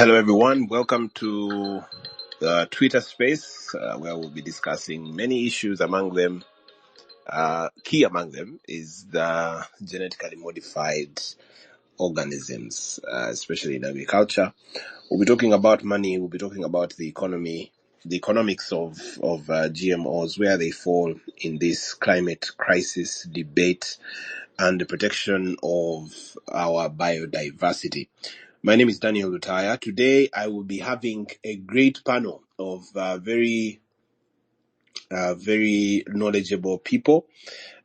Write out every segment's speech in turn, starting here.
Hello, everyone. Welcome to the Twitter space, where we'll be discussing many issues. Among them, key among them is the genetically modified organisms, especially in agriculture. We'll be talking about money. We'll be talking about the economy, the economics of GMOs, where they fall in this climate crisis debate, and the protection of our biodiversity. My name is Daniel Lutaya. Today I will be having a great panel of very knowledgeable people.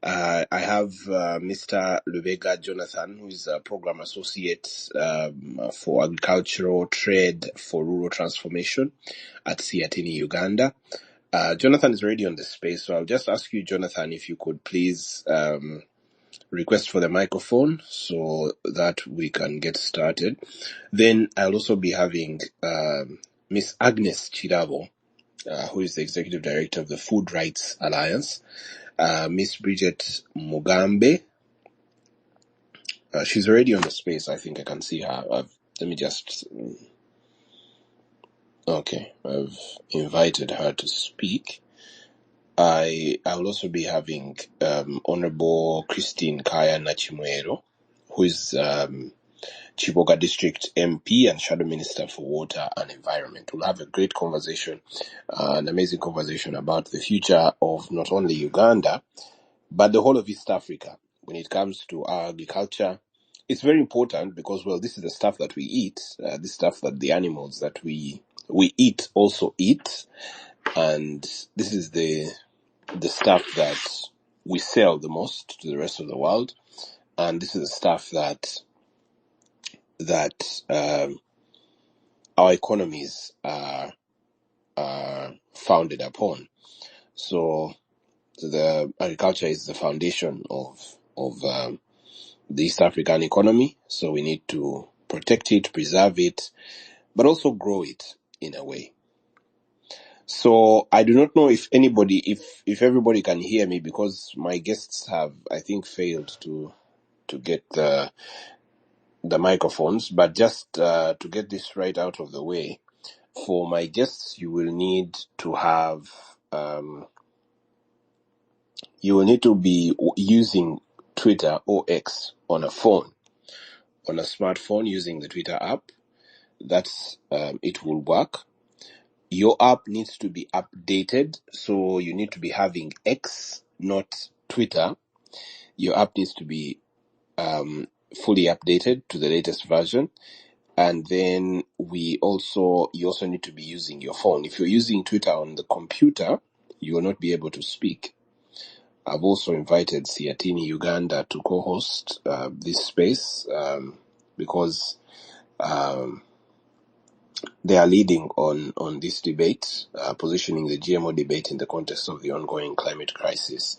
I have Mr. Lubega Jonathan, who is a program associate for agricultural trade for rural transformation at Siatini, Uganda. Jonathan is already on the space, so I'll just ask you, Jonathan, if you could please request for the microphone so that we can get started. Then I'll also be having Miss Agnes Chirabo, who is the Executive Director of the Food Rights Alliance, Miss Bridget Mugambe. She's already on the space. I think I can see her. Let me just... Okay, I've invited her to speak. I will also be having Honorable Christine Kaya Nachimwero, who is Chiboga District MP and Shadow Minister for Water and Environment. We'll have a great conversation, an amazing conversation about the future of not only Uganda, but the whole of East Africa. When it comes to our agriculture, it's very important because, well, this is the stuff that we eat, this stuff that the animals that we eat also eat, and this is the stuff that we sell the most to the rest of the world, and this is the stuff that our economies are founded upon. So the agriculture is the foundation of the East African economy. So we need to protect it, preserve it, but also grow it in a way. So I do not know if everybody can hear me, because my guests have, I think, failed to get the microphones. But just to get this right out of the way, for my guests, you will need to have you will need to be using Twitter or X on a phone, on a smartphone, using the Twitter app. That's it will work. Your app needs to be updated, so you need to be having X, not Twitter. Your app needs to be fully updated to the latest version. And then you also need to be using your phone. If you're using Twitter on the computer, you will not be able to speak. I've also invited Siatini Uganda to co-host this space because they are leading on this debate, positioning the GMO debate in the context of the ongoing climate crisis,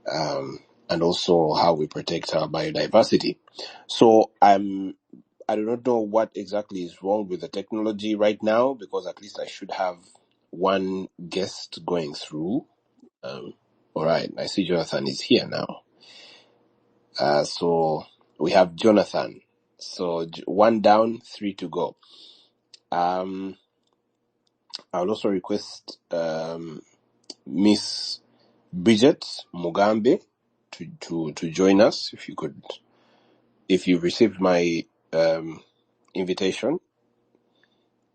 and also how we protect our biodiversity. So I do not know what exactly is wrong with the technology right now, because at least I should have one guest going through. All right, I see Jonathan is here now. So we have Jonathan. So 1 down, 3 to go. I'll also request Miss Bridget Mugambe to join us. If you received my invitation,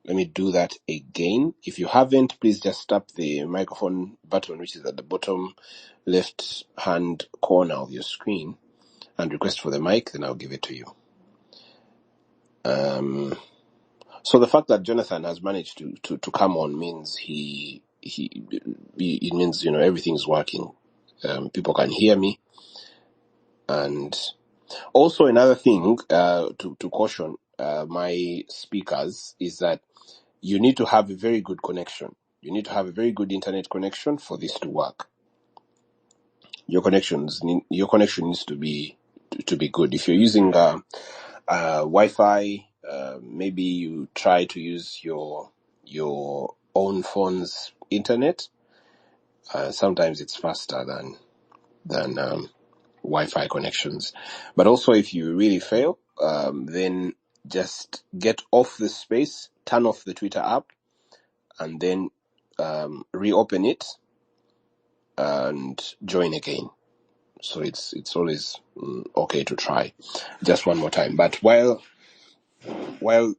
let me do that again. If you haven't, please just tap the microphone button, which is at the bottom left hand corner of your screen, and request for the mic, then I'll give it to you. So the fact that Jonathan has managed to come on means it means, everything's working. People can hear me. And also another thing to caution my speakers is that you need to have a very good connection. You need to have a very good internet connection for this to work. Your connection needs to be good. If you're using Wi-Fi, maybe you try to use your own phone's internet. Sometimes it's faster than Wi-Fi connections. But also, if you really fail, then just get off the space, turn off the Twitter app, and then reopen it and join again. So it's always okay to try just one more time. But while the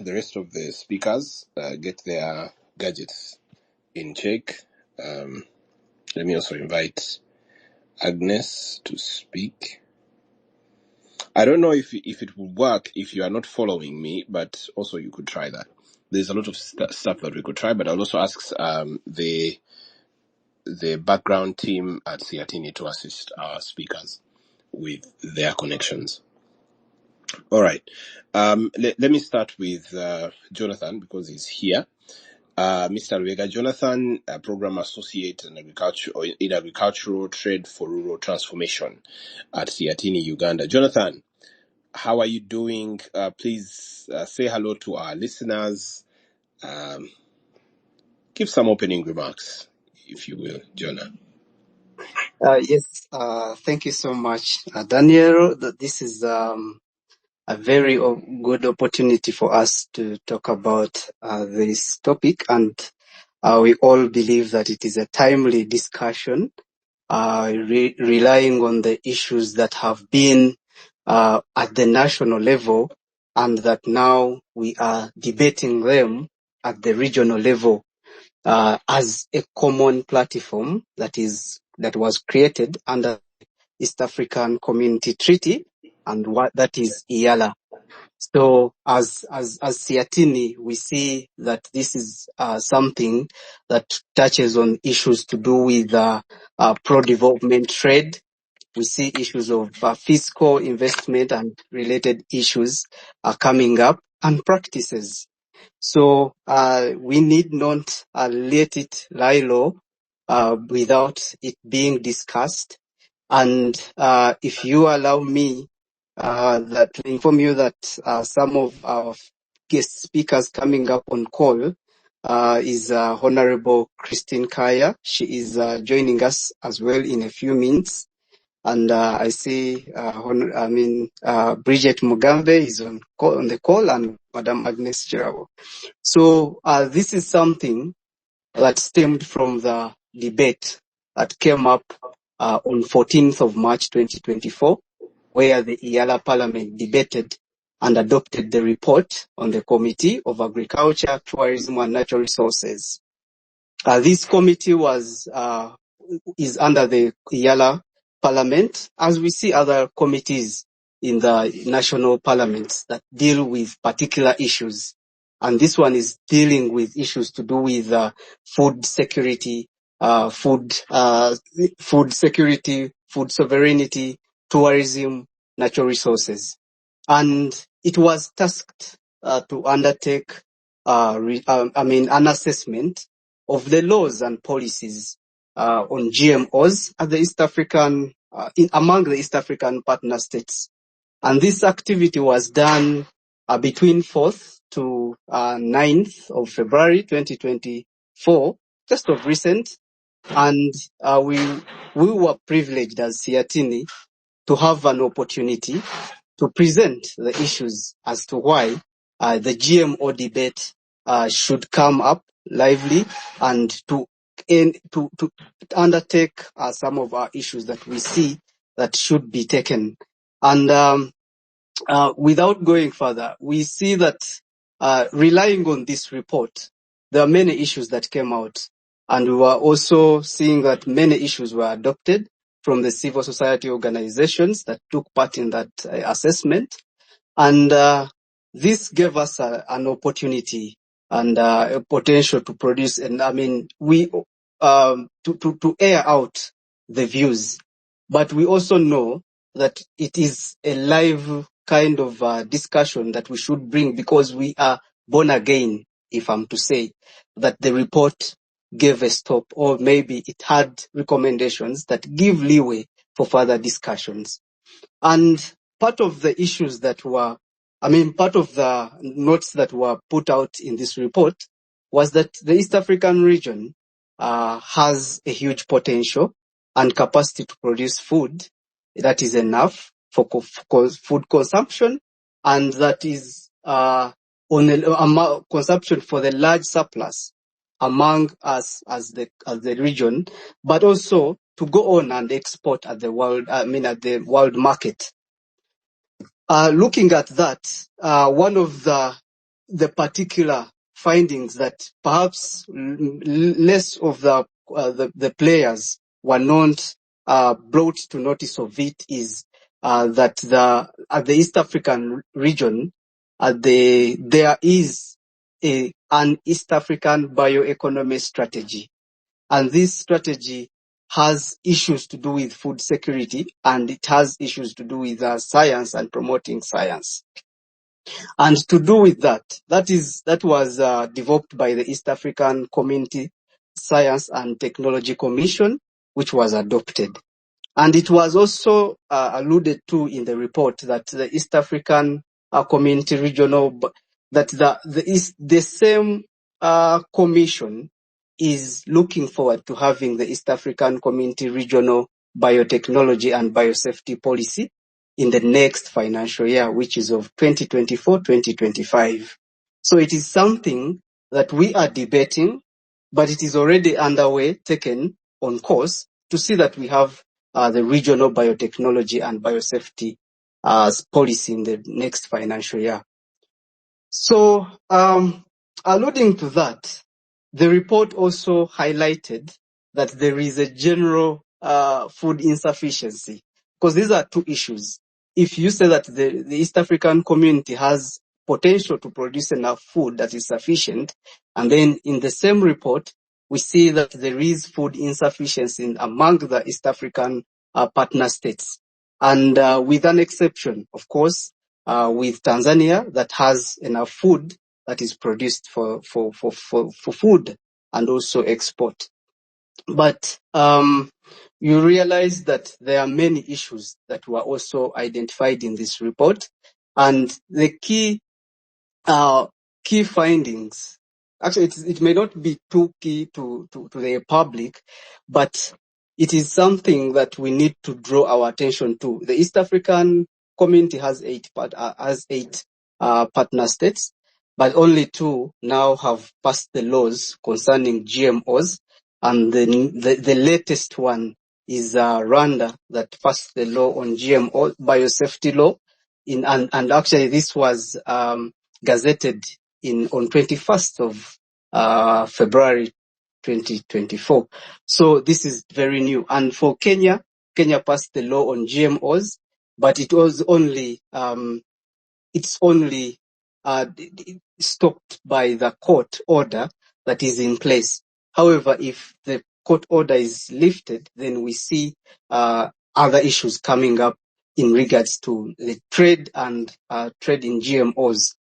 rest of the speakers get their gadgets in check, let me also invite Agnes to speak. I don't know if it will work if you are not following me, but also you could try that. There's a lot of stuff that we could try, but I'll also ask the background team at Siatini to assist our speakers with their connections. All right. Let me start with Jonathan because he's here. Mr. Rwega Jonathan, a program associate in agricultural trade for rural transformation at Siatini, Uganda. Jonathan, how are you doing? Please say hello to our listeners. Give some opening remarks, if you will, Jonah. Yes, thank you so much, Daniel. This is a very good opportunity for us to talk about this topic, and we all believe that it is a timely discussion, relying on the issues that have been at the national level, and that now we are debating them at the regional level as a common platform that was created under East African Community Treaty, and what that is IALA. So as Siatini, we see that this is something that touches on issues to do with pro-development trade. We see issues of fiscal investment and related issues coming up, and practices. So we need not let it lie low without it being discussed. And if you allow me, that to inform you that some of our guest speakers coming up on call is Honorable Christine Kaya. She is joining us as well in a few minutes. And I see Bridget Mugambe is on the call, and Madam Agnes Chirabo. So this is something that stemmed from the debate that came up on 14th of March 2024, where the IALA Parliament debated and adopted the report on the Committee of Agriculture, Tourism and Natural Resources. This committee is under the IALA Parliament, as we see other committees in the national parliaments that deal with particular issues. And this one is dealing with issues to do with food security, food security, food sovereignty, tourism, natural resources. And it was tasked to undertake an assessment of the laws and policies on GMOs at the East African, among the East African partner states. And this activity was done between 4th to 9th of February 2024, just of recent. And we were privileged as Siatini to have an opportunity to present the issues as to why the GMO debate should come up lively, and to undertake some of our issues that we see that should be taken. And without going further, we see that relying on this report, there are many issues that came out, and we were also seeing that many issues were adopted from the civil society organizations that took part in that assessment. And this gave us an opportunity and a potential to produce, and to air out the views. But we also know that it is a live kind of discussion that we should bring, because we are born again, if I'm to say, that the report gave a stop, or maybe it had recommendations that give leeway for further discussions. And part of the issues that were, part of the notes that were put out in this report was that the East African region has a huge potential and capacity to produce food that is enough for food consumption and that is consumption for the large surplus among us as the region, but also to go on and export at the world market. Looking at that, one of the particular findings that perhaps less of the players were not brought to notice of it is that at the East African region, there is an East African bioeconomy strategy, and this strategy has issues to do with food security, and it has issues to do with science and promoting science. And to do with that was developed by the East African Community Science and Technology Commission, which was adopted. And it was also alluded to in the report that the East African Community Regional, that the same commission is looking forward to having the East African Community Regional Biotechnology and Biosafety Policy in the next financial year, which is of 2024-2025. So it is something that we are debating, but it is already underway, taken on course, to see that we have the regional biotechnology and biosafety policy in the next financial year. So, alluding to that, the report also highlighted that there is a general food insufficiency, because these are two issues. If you say that the East African community has potential to produce enough food that is sufficient, and then in the same report, we see that there is food insufficiency among the East African partner states. And with an exception, of course, with Tanzania, that has enough food that is produced for food and also export. But you realize that there are many issues that were also identified in this report, and the key findings, actually it may not be too key to the public, but it is something that we need to draw our attention to. The East African community has eight partner states, but only 2 now have passed the laws concerning GMOs, and the latest one is Rwanda, that passed the law on GMO biosafety law, and actually this was gazetted on 21st of February 2024. So this is very new. And for Kenya passed the law on GMOs, but it was only stopped by the court order that is in place. However, if the court order is lifted, then we see other issues coming up in regards to the trade and trade in GMOs.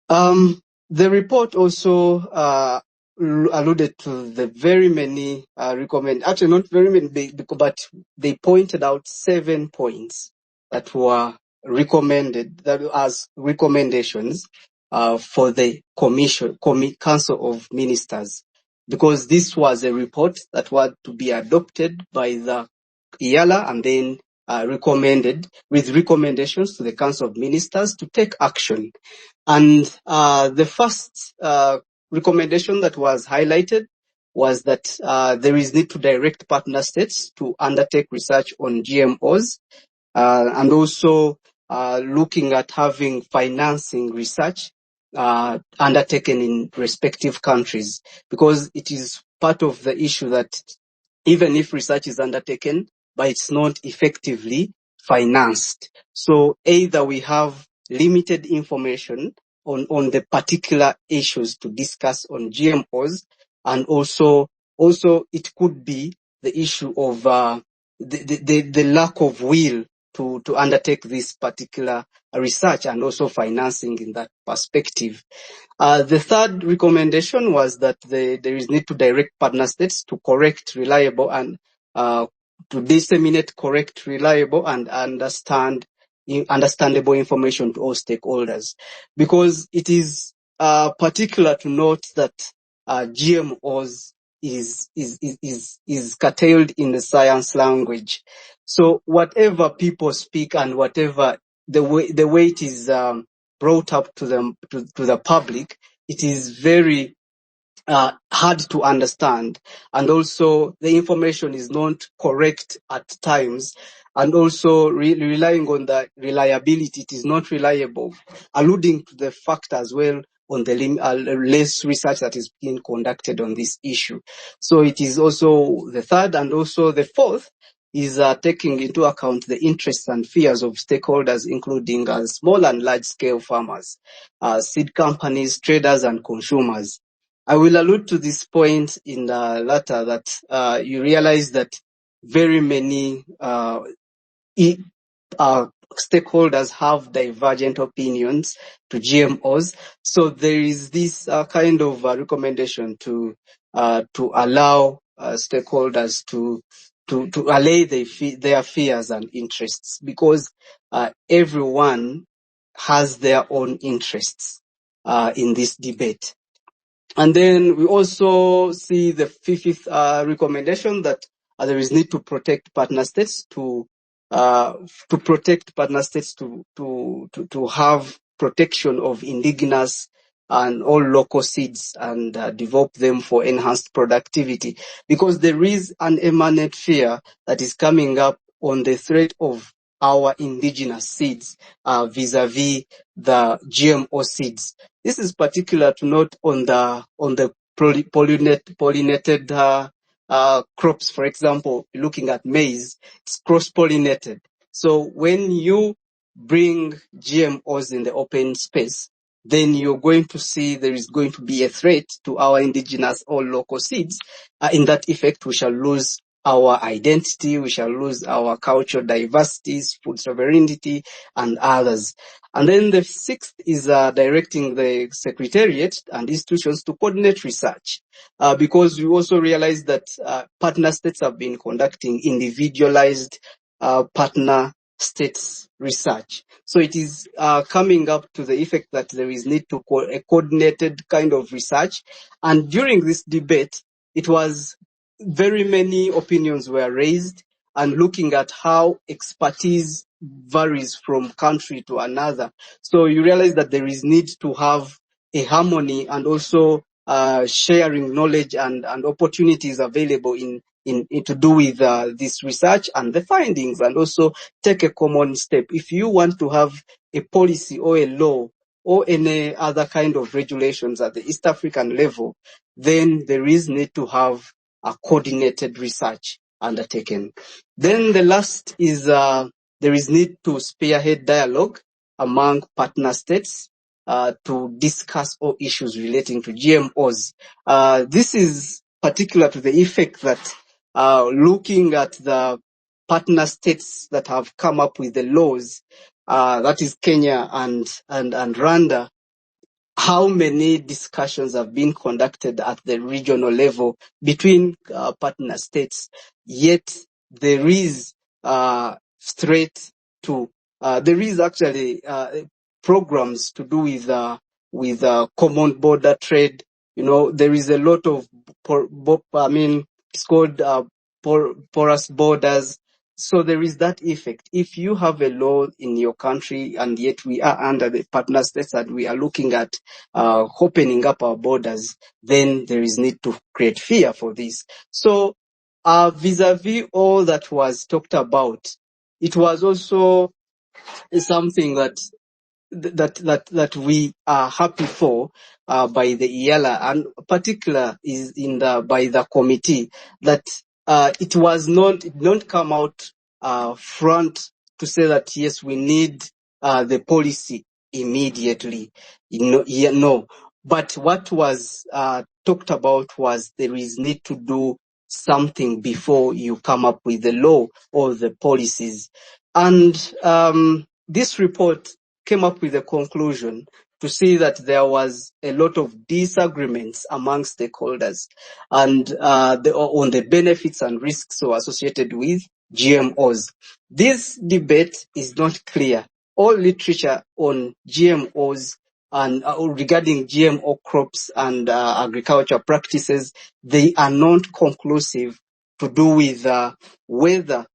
The report also alluded to the very many actually not very many, but they pointed out 7 points that were recommended, that as recommendations for the Council of Ministers, because this was a report that was to be adopted by the IALA and then recommended with recommendations to the Council of Ministers to take action. And the first recommendation that was highlighted was that there is need to direct partner states to undertake research on GMOs, and also looking at having financing research undertaken in respective countries, because it is part of the issue that even if research is undertaken, but it's not effectively financed. So either we have limited information on the particular issues to discuss on GMOs, and also it could be the issue of the lack of will to undertake this particular research and also financing in that perspective. The third recommendation was that there is need to direct partner states to correct, reliable, and to disseminate correct, reliable, and understandable information to all stakeholders, because it is particular to note that GMOs is curtailed in the science language. So whatever people speak and whatever the way it is brought up to the public, it is very hard to understand, and also the information is not correct at times, and also relying on the reliability, it is not reliable, alluding to the fact as well on the less research that is being conducted on this issue. So it is also the third, and also the fourth is taking into account the interests and fears of stakeholders, including small and large-scale farmers, seed companies, traders, and consumers. I will allude to this point in the latter, that you realize that very many stakeholders have divergent opinions to GMOs. So there is this kind of recommendation to allow stakeholders to allay their fears and interests, because everyone has their own interests in this debate. And then we also see the fifth recommendation, that there is need to protect partner states to have protection of indigenous and all local seeds, and develop them for enhanced productivity, because there is an imminent fear that is coming up on the threat of our indigenous seeds vis-a-vis the GMO seeds. This is particular to note on the pollinated crops. For example, looking at maize, it's cross-pollinated. So when you bring GMOs in the open space, then you're going to see there is going to be a threat to our indigenous or local seeds. In that effect, we shall lose our identity, we shall lose our cultural diversity, food sovereignty, and others. And then the sixth is directing the Secretariat and institutions to coordinate research, because we also realize that partner states have been conducting individualized partner states research. So it is coming up to the effect that there is need to a coordinated kind of research. And during this debate, it was very many opinions were raised, and looking at how expertise varies from country to another. So you realize that there is need to have a harmony, and also sharing knowledge and opportunities available in to do with this research and the findings, and also take a common step. If you want to have a policy or a law or any other kind of regulations at the East African level, then there is need to have a coordinated research undertaken. Then the last is there is need to spearhead dialogue among partner states to discuss all issues relating to GMOs. This is particular to the effect that looking at the partner states that have come up with the laws, that is Kenya and Rwanda, how many discussions have been conducted at the regional level between partner states, yet there is threat to, there is actually programs to do with common border trade. You know, there is a lot of, it's called porous borders. So there is that effect. If you have a law in your country, and yet we are under the partner states and we are looking at opening up our borders, then there is need to create fear for this. So vis-a-vis all that was talked about, it was also something that we are happy for by the IALA, and particular is by the committee, that it don't come out front to say that yes, we need the policy immediately. No. But what was talked about was there is need to do something before you come up with the law or the policies. And this report came up with a conclusion to see that there was a lot of disagreements among stakeholders and on the benefits and risks associated with GMOs. This debate is not clear. All literature on GMOs and regarding GMO crops and agriculture practices, they are not conclusive to do with whether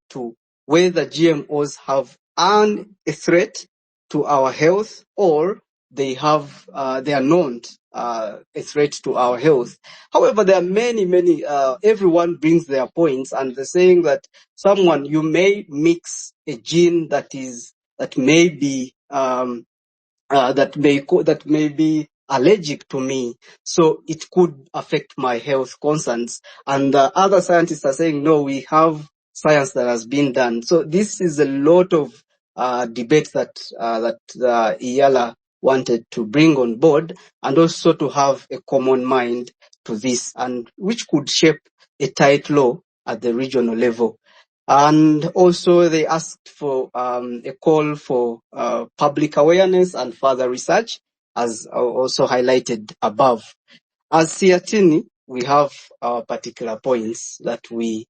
GMOs have a threat to our health, or they are not a threat to our health. However, there are many, everyone brings their points, and they're saying that you may mix a gene that may be that may be allergic to me, so it could affect my health concerns. And other scientists are saying, no, we have science that has been done. So this is a lot of debate that IALA wanted to bring on board, and also to have a common mind to this, and which could shape a tight law at the regional level. And also they asked for a call for public awareness and further research, as also highlighted above. As Siatini, we have our particular points that we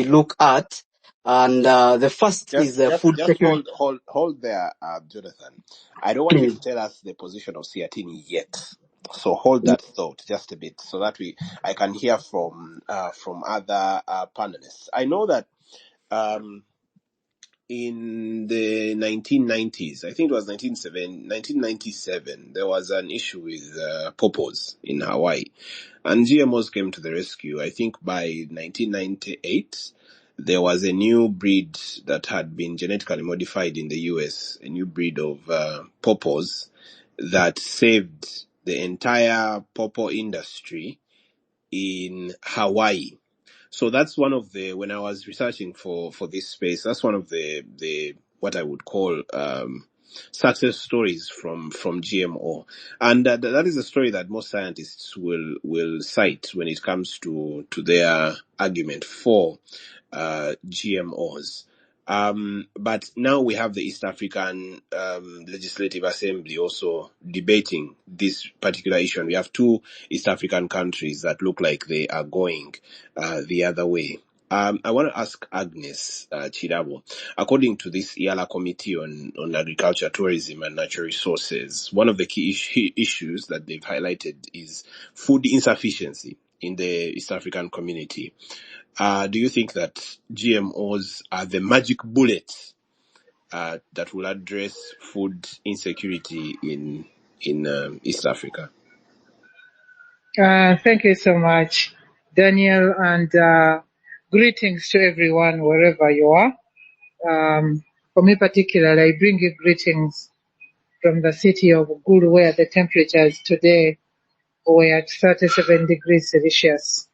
look at, and the first is the food security. Hold there, Jonathan. I don't want you to tell us the position of Siatini yet. So hold that thought just a bit, so that I can hear from other panelists. I know that in the 1990s, I think it was 1997, there was an issue with pawpaws in Hawaii, and GMOs came to the rescue. I think by 1998, there was a new breed that had been genetically modified in the US, a new breed of pawpaws that saved the entire pawpaw industry in Hawaii. So that's one of when I was researching for this space, that's one of the what I would call success stories from GMO. And that is a story that most scientists will cite when it comes to their argument for GMOs. But now we have the East African Legislative Assembly also debating this particular issue. And we have two East African countries that look like they are going the other way. I want to ask Agnes Chirabo, according to this IALA Committee on Agriculture, Tourism and Natural Resources, one of the key issues that they've highlighted is food insufficiency in the East African community. Do you think that GMOs are the magic bullet that will address food insecurity in East Africa? Thank you so much, Daniel, and greetings to everyone wherever you are. For me particularly, I bring you greetings from the city of Gulu, where the temperatures today were at 37 degrees Celsius.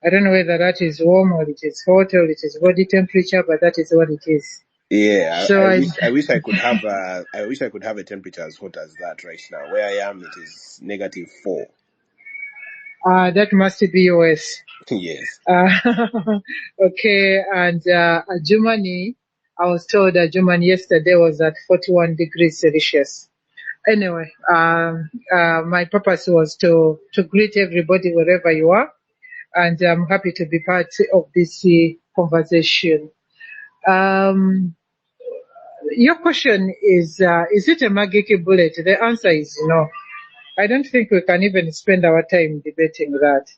I don't know whether that is warm or it is hot or it is body temperature, but that is what it is. Yeah, So I wish I could have a temperature as hot as that right now. Where I am, it is -4. That must be US. Yes. Okay, and Germany, I was told that Germany yesterday was at 41 degrees Celsius. Anyway, my purpose was to greet everybody wherever you are, and I'm happy to be part of this conversation. Your question is it a magic bullet? The answer is no. I don't think we can even spend our time debating that.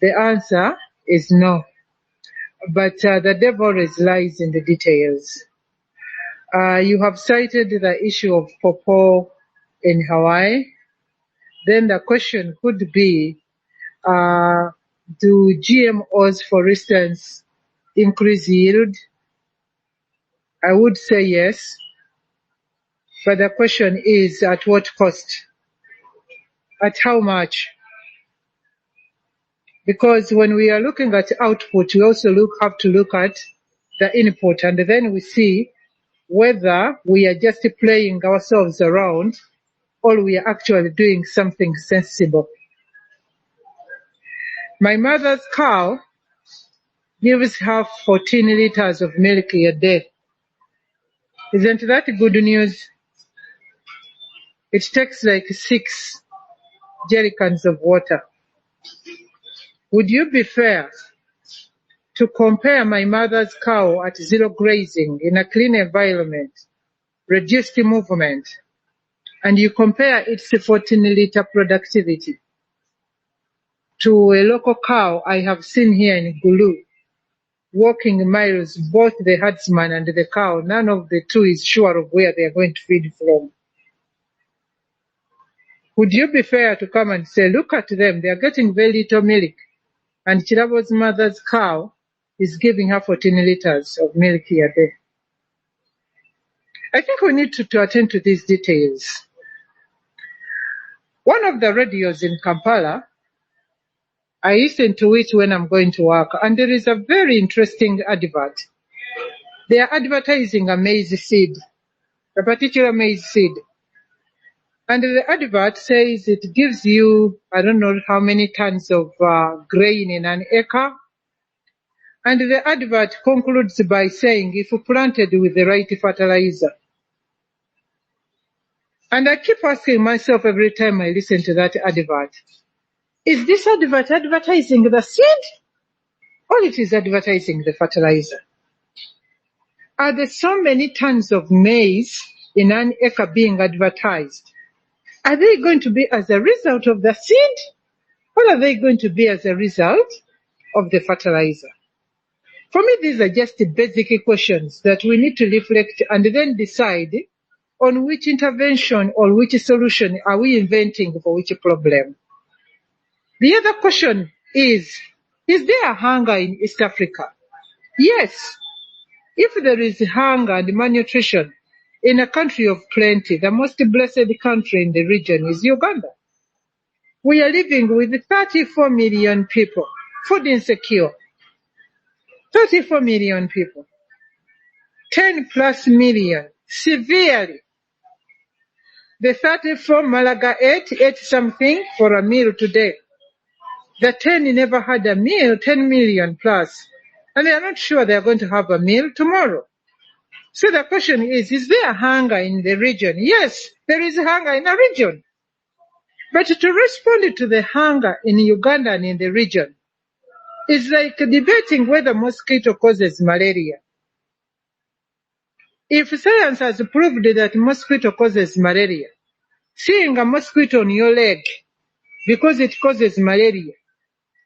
The answer is no. But the devil lies in the details. You have cited the issue of pawpaw in Hawaii. Then the question could be, do GMOs, for instance, increase yield? I would say yes. But the question is, at what cost? At how much? Because when we are looking at output, we also have to look at the input, and then we see whether we are just playing ourselves around or we are actually doing something sensible. My mother's cow gives her 14 liters of milk a day. Isn't that good news? It takes like 6 jerrycans of water. Would you be fair to compare my mother's cow at zero grazing in a clean environment, reduced movement, and you compare its 14-liter productivity to a local cow I have seen here in Gulu walking miles, both the herdsman and the cow. None of the two is sure of where they are going to feed from. Would you be fair to come and say, look at them, they are getting very little milk, and Chirabo's mother's cow is giving her 14 liters of milk a day? I think we need to attend to these details. One of the radios in Kampala, I listen to it when I'm going to work, and there is a very interesting advert. They are advertising a maize seed, a particular maize seed. And the advert says it gives you, I don't know how many tons of grain in an acre. And the advert concludes by saying, if planted with the right fertilizer. And I keep asking myself every time I listen to that advert, is this advert advertising the seed, or it is advertising the fertilizer? Are there so many tons of maize in an acre being advertised? Are they going to be as a result of the seed, or are they going to be as a result of the fertilizer? For me, these are just basic questions that we need to reflect and then decide on which intervention or which solution are we inventing for which problem. The other question is there a hunger in East Africa? Yes. If there is hunger and malnutrition in a country of plenty, the most blessed country in the region is Uganda. We are living with 34 million people, food insecure. 34 million people. 10 plus million, severely. The 34 Malaga ate something for a meal today. The 10 never had a meal, 10 million plus. And they are not sure they are going to have a meal tomorrow. So the question is there hunger in the region? Yes, there is hunger in the region. But to respond to the hunger in Uganda and in the region is like debating whether mosquito causes malaria. If science has proved that mosquito causes malaria, seeing a mosquito on your leg because it causes malaria,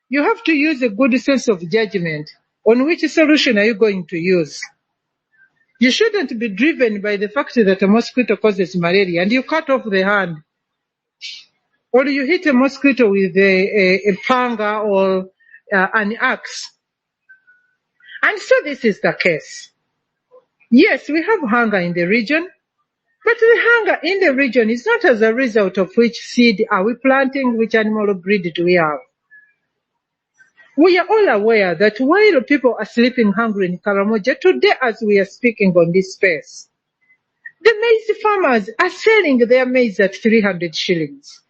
you have to use a good sense of judgment on which solution are you going to use. You shouldn't be driven by the fact that a mosquito causes malaria and you cut off the hand, or you hit a mosquito with a panga or an axe. And so this is the case. Yes, we have hunger in the region, but the hunger in the region is not as a result of which seed are we planting, which animal breed do we have. We are all aware that while people are sleeping hungry in Karamoja, today as we are speaking on this space, the maize farmers are selling their maize at 300 shillings.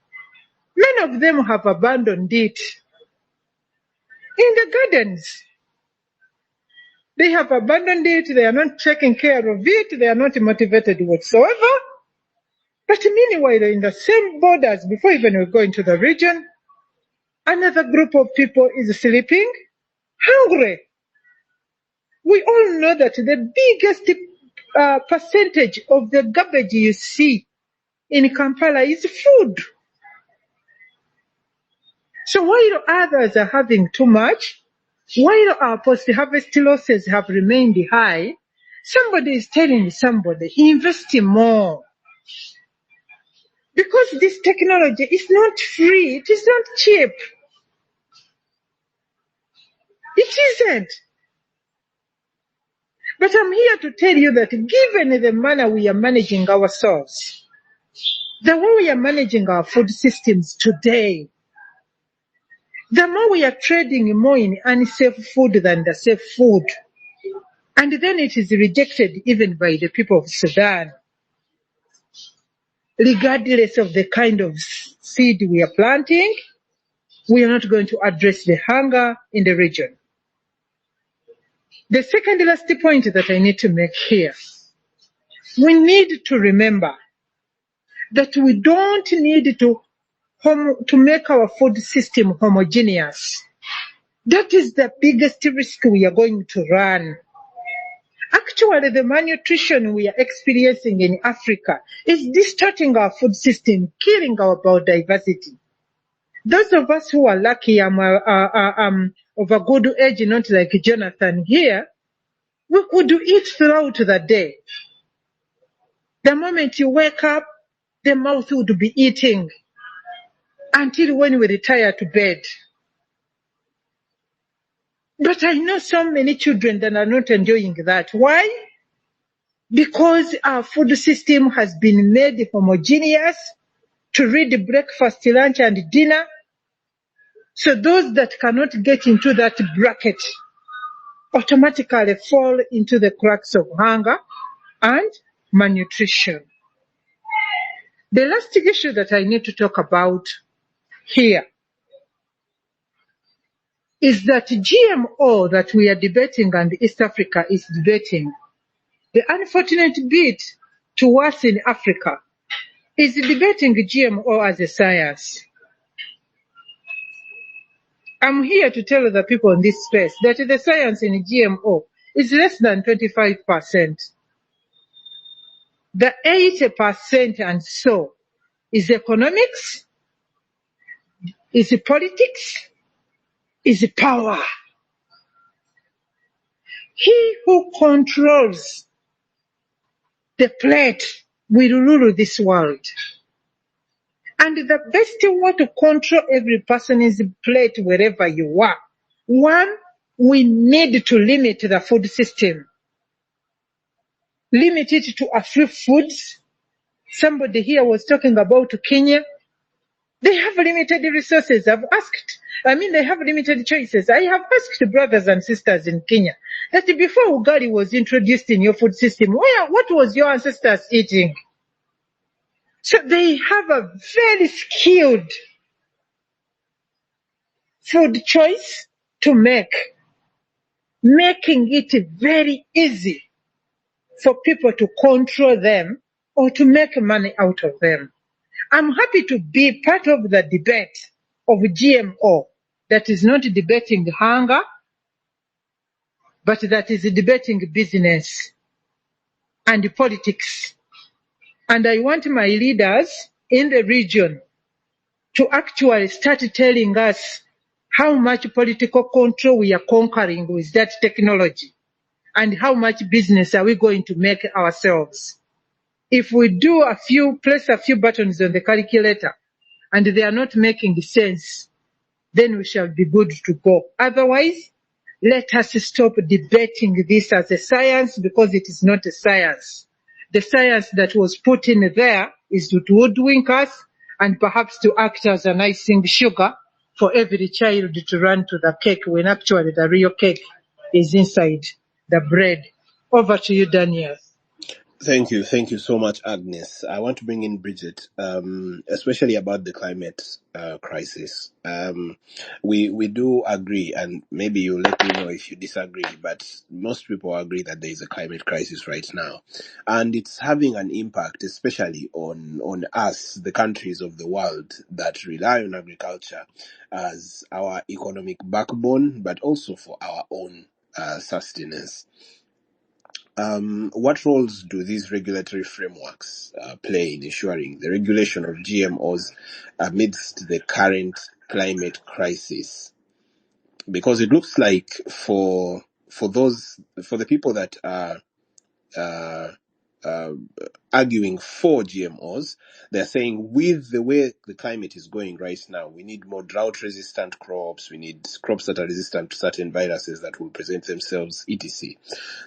Many of them have abandoned it in the gardens. They have abandoned it, they are not taking care of it, they are not motivated whatsoever. But meanwhile, in the same borders, before even we go into the region, another group of people is sleeping hungry. We all know that the biggest percentage of the garbage you see in Kampala is food. So while others are having too much, while our post-harvest losses have remained high, somebody is telling somebody, invest more. Because this technology is not free, it is not cheap. It isn't. But I'm here to tell you that given the manner we are managing ourselves, the way we are managing our food systems today, the more we are trading more in unsafe food than the safe food. And then it is rejected even by the people of Sudan. Regardless of the kind of seed we are planting, we are not going to address the hunger in the region. The second last point that I need to make here, we need to remember that we don't need to make our food system homogeneous. That is the biggest risk we are going to run. Actually, the malnutrition we are experiencing in Africa is distorting our food system, killing our biodiversity. Those of us who are lucky, of a good age, not like Jonathan here, we could eat throughout the day. The moment you wake up, the mouth would be eating until when we retire to bed. But I know so many children that are not enjoying that. Why? Because our food system has been made homogeneous to read breakfast, lunch, and dinner. So those that cannot get into that bracket automatically fall into the cracks of hunger and malnutrition. The last issue that I need to talk about here is that GMO that we are debating and East Africa is debating, the unfortunate bit to us in Africa is debating GMO as a science. I'm here to tell the people in this space that the science in GMO is less than 25%. The 80% and so is economics, is politics, is power. He who controls the plate will rule this world. And the best way to control every person is plate wherever you are. One, we need to limit the food system. Limit it to a few foods. Somebody here was talking about Kenya. They have limited resources. They have limited choices. I have asked brothers and sisters in Kenya that before ugali was introduced in your food system, what was your ancestors eating? So they have a very skilled food choice to make, making it very easy for people to control them or to make money out of them. I'm happy to be part of the debate of GMO that is not debating hunger, but that is debating business and politics. And I want my leaders in the region to actually start telling us how much political control we are conquering with that technology and how much business are we going to make ourselves. If we do press a few buttons on the calculator and they are not making sense, then we shall be good to go. Otherwise, let us stop debating this as a science because it is not a science. The science that was put in there is to hoodwink us and perhaps to act as an icing sugar for every child to run to the cake when actually the real cake is inside the bread. Over to you, Daniel. Thank you so much, Agnes. I want to bring in Bridget, especially about the climate crisis. We do agree, and maybe you let me know if you disagree, but most people agree that there is a climate crisis right now, and it's having an impact, especially on us, the countries of the world that rely on agriculture as our economic backbone, but also for our own sustenance. What roles do these regulatory frameworks play in ensuring the regulation of GMOs amidst the current climate crisis? Because it looks like for the people that are arguing for GMOs, they're saying with the way the climate is going right now, we need more drought-resistant crops, we need crops that are resistant to certain viruses that will present themselves, etc.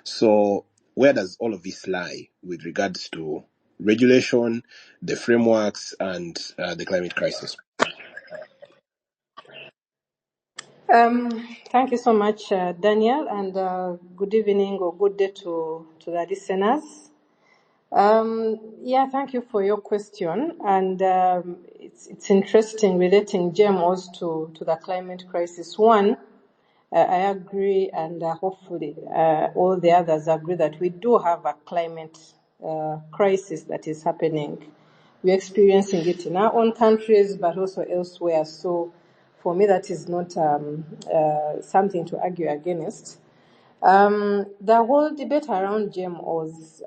So where does all of this lie with regards to regulation, the frameworks, and the climate crisis? Thank you so much, Daniel, and good evening or good day to the listeners. Thank you for your question, and it's interesting relating GMOs to the climate crisis. One, I agree, and hopefully all the others agree that we do have a climate crisis that is happening. We're experiencing it in our own countries, but also elsewhere. So for me, that is not something to argue against. The whole debate around GMOs,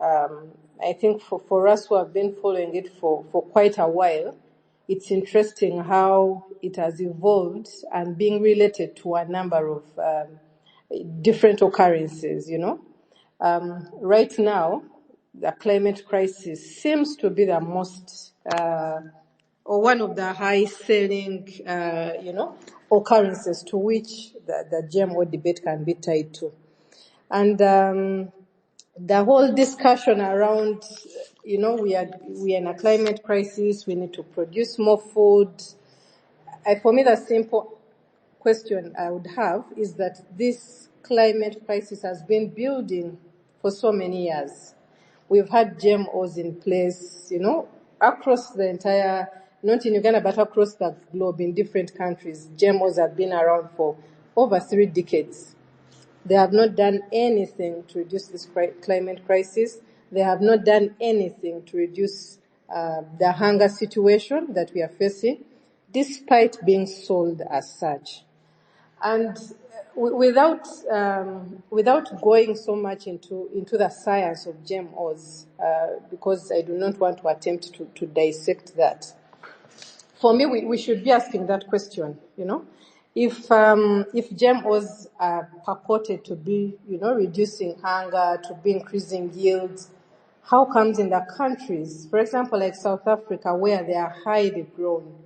I think for us who have been following it for quite a while, it's interesting how it has evolved and being related to a number of different occurrences, Right now, the climate crisis seems to be the most, or one of the high-selling, occurrences to which the GMO debate can be tied to. And the whole discussion around, we are in a climate crisis, we need to produce more food. For me, the simple question I would have is that this climate crisis has been building for so many years. We've had GMOs in place, across the entire, not in Uganda, but across the globe in different countries. GMOs have been around for over 3 decades. They have not done anything to reduce this climate crisis. They have not done anything to reduce the hunger situation that we are facing, despite being sold as such. And without going so much into the science of GMOs, because I do not want to attempt to dissect that. For me, we should be asking that question, If GMOs are purported to be, reducing hunger, to be increasing yields, how comes in the countries, for example, like South Africa, where they are highly grown,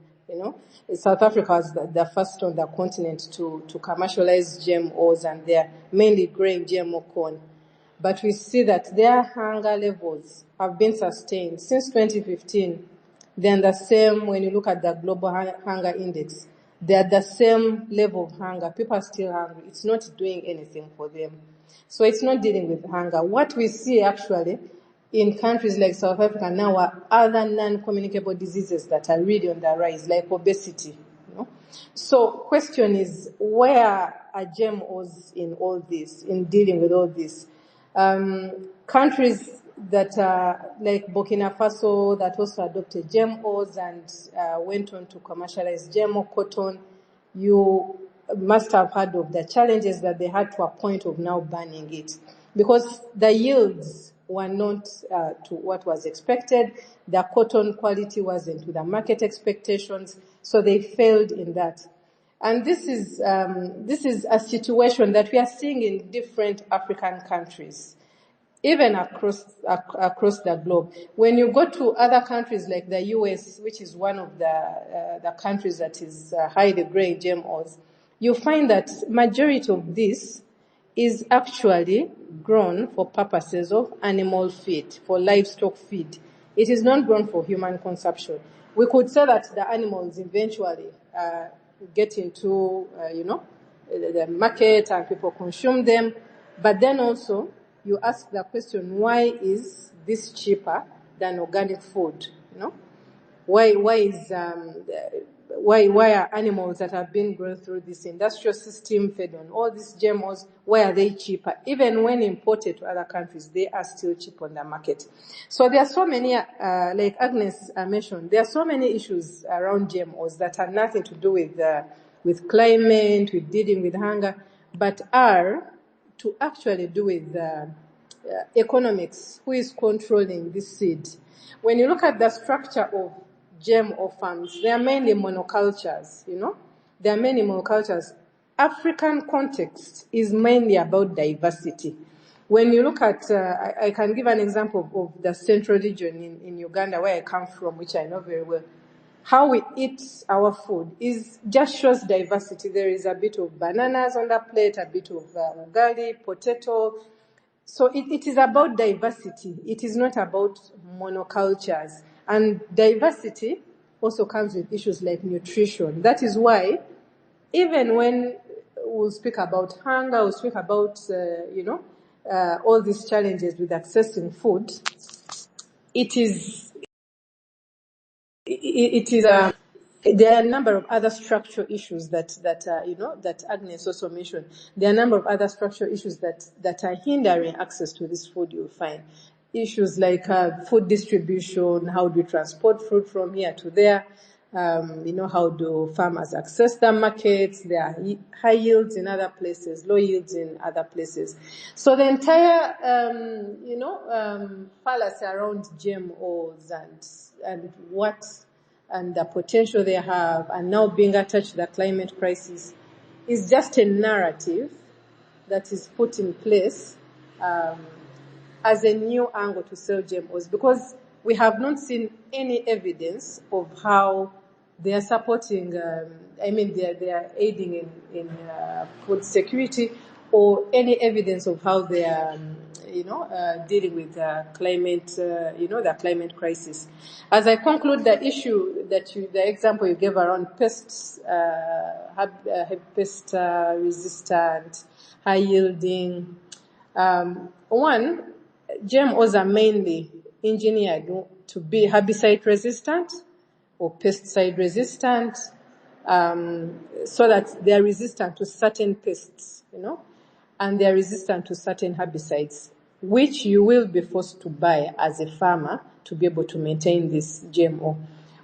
South Africa was the first on the continent to commercialize GMOs, and they're mainly growing GMO corn. But we see that their hunger levels have been sustained since 2015. They're the same when you look at the global hunger index. They're the same level of hunger. People are still hungry. It's not doing anything for them. So it's not dealing with hunger. What we see actually in countries like South Africa now are other non-communicable diseases that are really on the rise, like obesity. So question is, where are GMOs in all this, in dealing with all this? Countries that are like Burkina Faso that also adopted GMOs and went on to commercialize GMO cotton, you must have heard of the challenges that they had to a point of now banning it, because the yields were not to what was expected. The cotton quality wasn't to the market expectations, so they failed in that. And this is a situation that we are seeing in different African countries, even across the globe. When you go to other countries like the US, which is one of the countries that is highly growing GMOs, you find that majority of this is actually grown for purposes of animal feed, for livestock feed. It is not grown for human consumption. We could say that the animals eventually get into, the market and people consume them, but then also you ask the question, why is this cheaper than organic food? Why are animals that have been grown through this industrial system, fed on all these GMOs, why are they cheaper? Even when imported to other countries, they are still cheap on the market. So there are so many, like Agnes mentioned, there are so many issues around GMOs that have nothing to do with climate, with dealing with hunger, but are to actually do with economics. Who is controlling this seed? When you look at the structure of GMO farms, they are mainly monocultures, There are many monocultures. African context is mainly about diversity. When you look at, I can give an example of the central region in Uganda, where I come from, which I know very well. How we eat our food just shows diversity. There is a bit of bananas on the plate, a bit of ugali, potato. So it is about diversity. It is not about monocultures. And diversity also comes with issues like nutrition. That is why even when we'll speak about hunger, we'll speak about, all these challenges with accessing food, there are a number of other structural issues that Agnes also mentioned. There are a number of other structural issues that are hindering access to this food. You'll find issues like food distribution. How do you transport food from here to there? How do farmers access the markets? There are high yields in other places, low yields in other places. So the entire, fallacy around GMOs and what and the potential they have, and now being attached to the climate crisis, is just a narrative that is put in place as a new angle to sell GMOs, because we have not seen any evidence of how they are supporting, they are aiding in food security, or any evidence of how they are, dealing with climate, the climate crisis. As I conclude the issue the example you gave around pests, pest resistant, high yielding, one, GMOs are mainly engineered to be herbicide resistant or pesticide resistant, so that they are resistant to certain pests, and they are resistant to certain herbicides, which you will be forced to buy as a farmer to be able to maintain this GMO,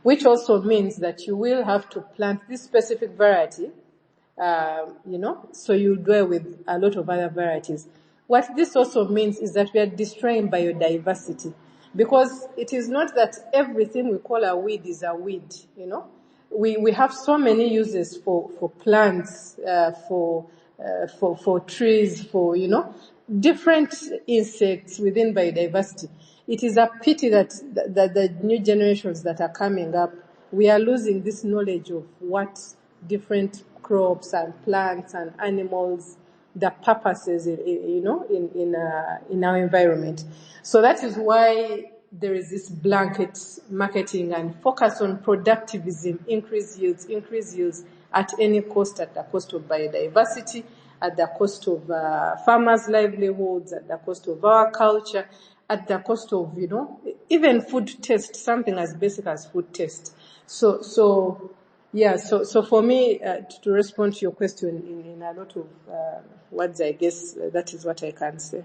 which also means that you will have to plant this specific variety, so you dwell with a lot of other varieties. What this also means is that we are destroying biodiversity, because it is not that everything we call a weed is a weed, We have so many uses for plants, for trees, for, different insects within biodiversity. It is a pity that the new generations that are coming up, we are losing this knowledge of what different crops and plants and animals, the purposes, in our environment. So that is why there is this blanket marketing and focus on productivism, increase yields at any cost, at the cost of biodiversity, at the cost of farmers' livelihoods, at the cost of our culture, at the cost of, even food taste, something as basic as food taste. So for me, to respond to your question in a lot of words, I guess that is what I can say.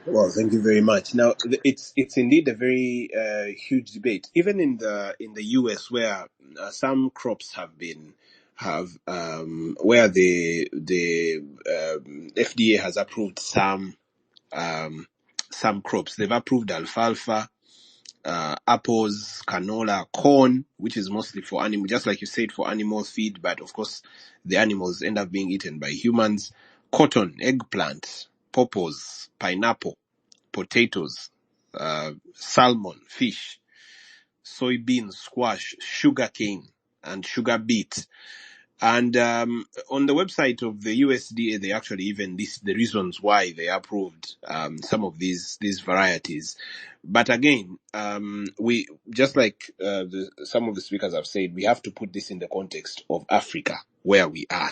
Well, thank you very much. Now, it's indeed a very huge debate, even in the US, where some crops where the FDA has approved some crops. They've approved alfalfa, apples, canola, corn, which is mostly for animals, just like you said, for animal feed, but of course the animals end up being eaten by humans. Cotton, eggplant, pawpaws, pineapple, potatoes, salmon, fish, soybeans, squash, sugarcane, and sugar beet. And on the website of the USDA, they actually even list the reasons why they approved some of these varieties. But again, we, just like some of the speakers have said, we have to put this in the context of Africa, where we are.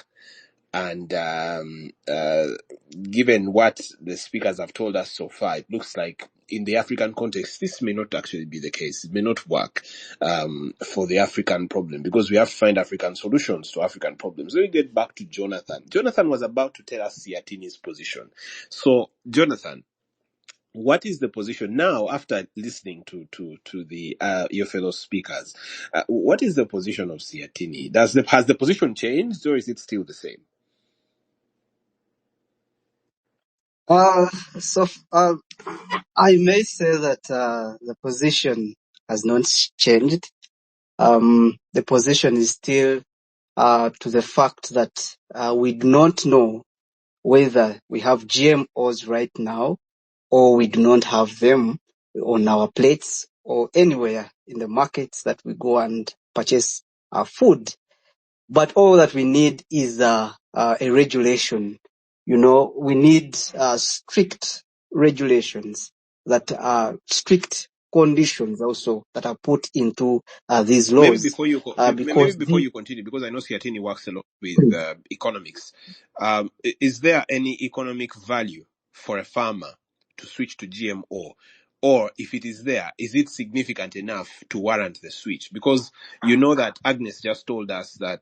And given what the speakers have told us so far, it looks like in the African context, this may not actually be the case. It may not work for the African problem, because we have to find African solutions to African problems. Let me get back to Jonathan. Jonathan was about to tell us Siatini's position. So, Jonathan, what is the position now after listening to the your fellow speakers? What is the position of Siatini? Has the position changed, or is it still the same? I may say that the position has not changed. The position is still to the fact that we do not know whether we have GMOs right now or we do not have them on our plates or anywhere in the markets that we go and purchase our food. But all that we need is a regulation. We need strict regulations, that are strict conditions also that are put into these laws. Maybe before you continue, because I know Siatini works a lot with economics, is there any economic value for a farmer to switch to GMO? Or if it is there, is it significant enough to warrant the switch? Because you know that Agnes just told us that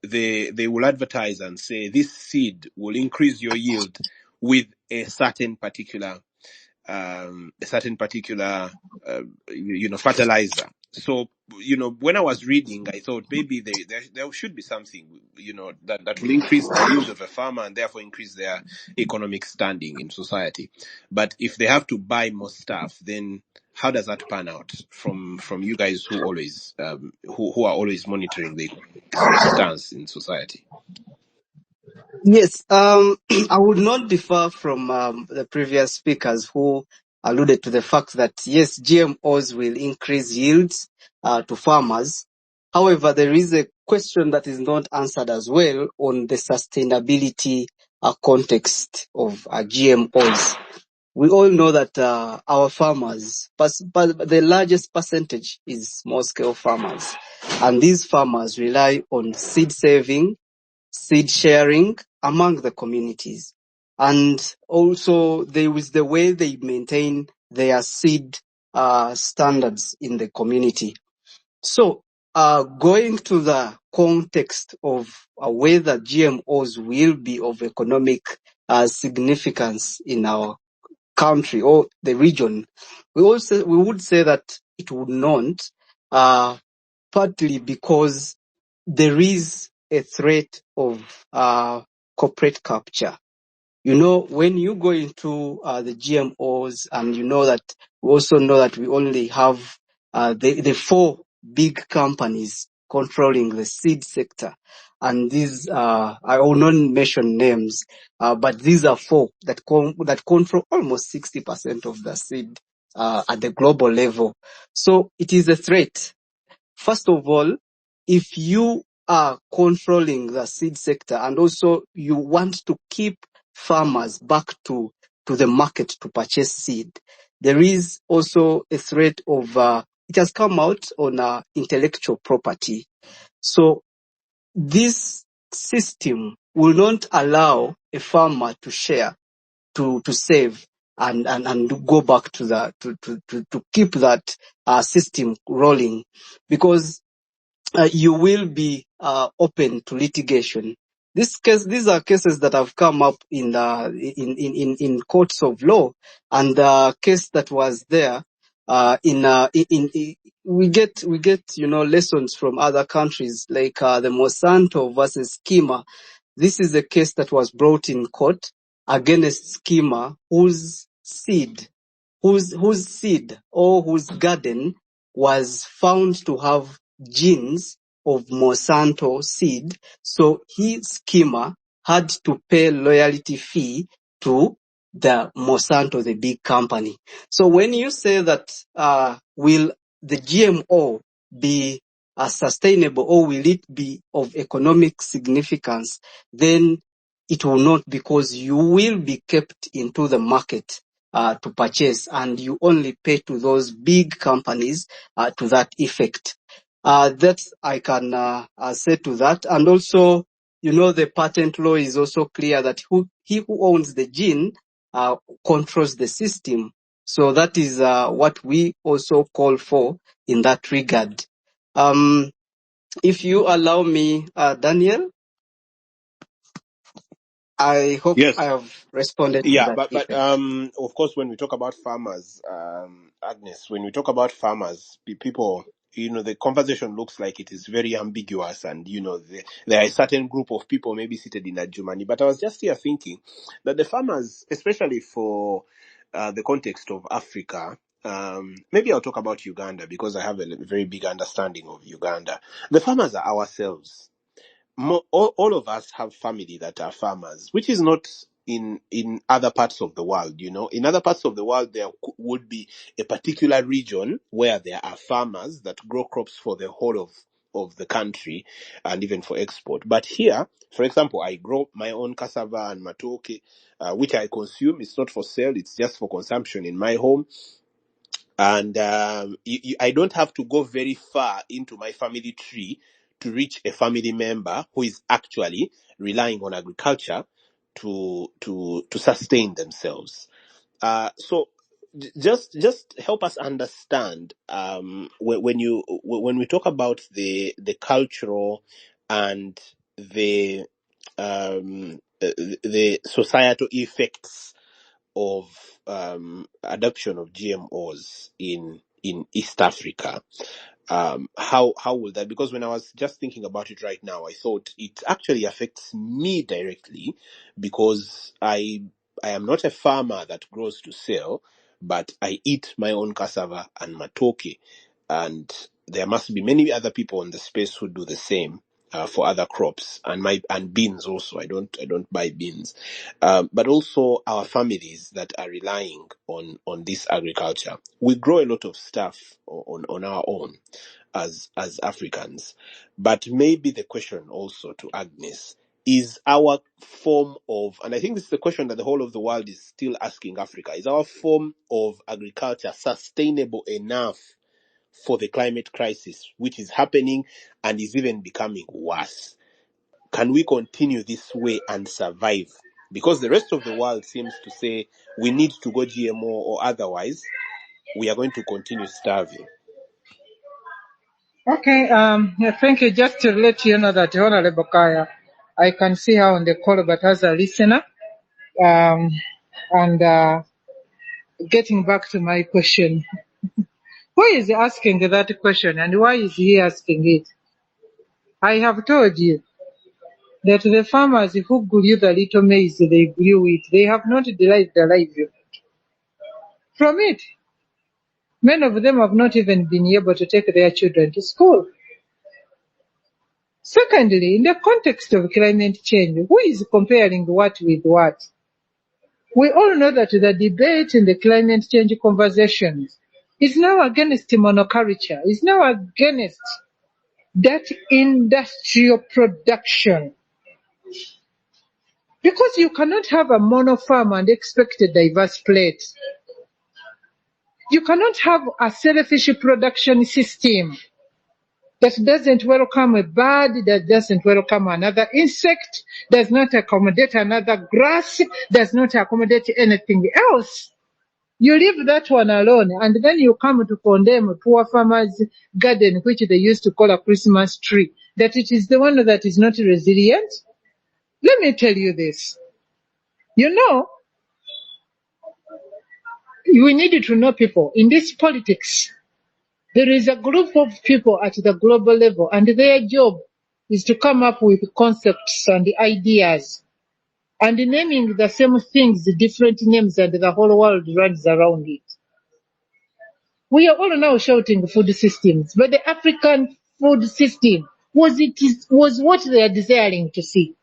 they will advertise and say this seed will increase your yield with a certain particular fertilizer. So, when I was reading, I thought maybe there should be something, that will increase the yield of a farmer and therefore increase their economic standing in society. But if they have to buy more stuff, then how does that pan out from you guys who always who are always monitoring the economic stance in society? Yes, I would not differ from the previous speakers who alluded to the fact that yes, GMOs will increase yields to farmers. However, there is a question that is not answered as well on the sustainability context of GMOs. We all know that our farmers, but the largest percentage is small-scale farmers, and these farmers rely on seed saving, seed sharing among the communities. And also there is the way they maintain their seed standards in the community. So going to the context of whether GMOs will be of economic significance in our country or the region, we would say that it would not, partly because there is a threat of corporate capture. When you go into the GMOs, and we also know that we only have the four big companies controlling the seed sector. And these, I will not mention names, but these are four that control almost 60% of the seed at the global level. So it is a threat. First of all, if you are controlling the seed sector and also you want to keep farmers back to the market to purchase seed, there is also a threat of, it has come out on intellectual property. So this system will not allow a farmer to share, to save and go back to keep that system rolling, because you will be open to litigation. These are cases that have come up in courts of law, and the case that was there we get lessons from other countries like the Monsanto versus Schema. This is a case that was brought in court against Schema, whose seed or whose garden was found to have genes of Monsanto seed. So his Schema had to pay loyalty fee to the Monsanto, the big company. So when you say that will the GMO be sustainable, or will it be of economic significance, then it will not, because you will be kept into the market to purchase, and you only pay to those big companies to that effect. That I can say to that. And also, the patent law is also clear that he who owns the gene controls the system. So that is what we also call for in that regard. If you allow me, Daniel, I hope I Yes. have responded to Yeah, that but effect. of course, when we talk about farmers, Agnes, when we talk about farmers, people, the conversation looks like it is very ambiguous, and there are a certain group of people maybe seated in Germany. But I was just here thinking that the farmers, especially for the context of Africa, maybe I'll talk about Uganda because I have a very big understanding of Uganda. The farmers are ourselves. All of us have family that are farmers, which is not in other parts of the world. In other parts of the world, there would be a particular region where there are farmers that grow crops for the whole of the country and even for export. But here, for example, I grow my own cassava and matoke, which I consume. It's not for sale, it's just for consumption in my home. And I don't have to go very far into my family tree to reach a family member who is actually relying on agriculture to sustain themselves. So just help us understand when we talk about the cultural and the societal effects of adoption of GMOs in East Africa. How will that? Because when I was just thinking about it right now, I thought it actually affects me directly, because I am not a farmer that grows to sell, but I eat my own cassava and matoke, and there must be many other people in the space who do the same. For other crops and beans also. I don't buy beans, but also our families that are relying on this agriculture. We grow a lot of stuff on our own as Africans, but maybe the question also to Agnes is our form of, and I think this is the question that the whole of the world is still asking Africa, is our form of agriculture sustainable enough for the climate crisis, which is happening and is even becoming worse? Can we continue this way and survive? Because the rest of the world seems to say we need to go GMO, or otherwise we are going to continue starving. Okay, thank you. Just to let you know that Honorable Kaya, I can see her on the call, but as a listener, and getting back to my question, who is asking that question and why is he asking it? I have told you that the farmers who grew the little maize they grew it, they have not derived their livelihood from it. Many of them have not even been able to take their children to school. Secondly, in the context of climate change, who is comparing what with what? We all know that the debate in the climate change conversations is now against monoculture, is now against that industrial production. Because you cannot have a mono farm and expect a diverse plate. You cannot have a selfish production system that doesn't welcome a bird, that doesn't welcome another insect, does not accommodate another grass, does not accommodate anything else. You leave that one alone, and then you come to condemn poor farmers' garden, which they used to call a Christmas tree, that it is the one that is not resilient. Let me tell you this. You know, we need to know people. In this politics, there is a group of people at the global level, and their job is to come up with concepts and ideas, and naming the same things, different names, and the whole world runs around it. We are all now shouting food systems, but the African food system was what they are desiring to see.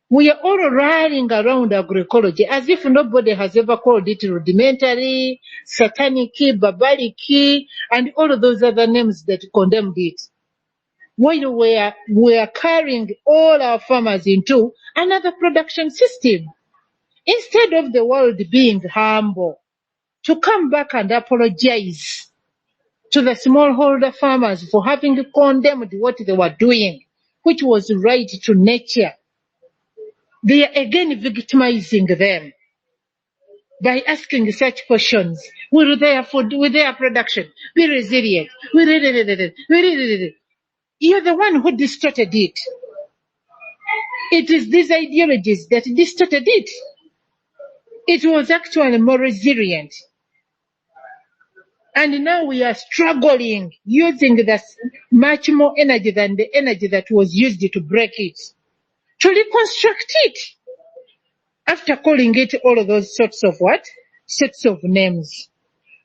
We are all rallying around agroecology as if nobody has ever called it rudimentary, satanic, barbaric, and all of those other names that condemned it. While we are carrying all our farmers into another production system. Instead of the world being humble, to come back and apologize to the smallholder farmers for having condemned what they were doing, which was right to nature. They are again victimizing them by asking such questions. Will their food, will their production be resilient? You're the one who distorted it. It is these ideologies that distorted it. It was actually more resilient. And now we are struggling, using much more energy than the energy that was used to break it, to reconstruct it, after calling it all of those sorts of what? Sets of names.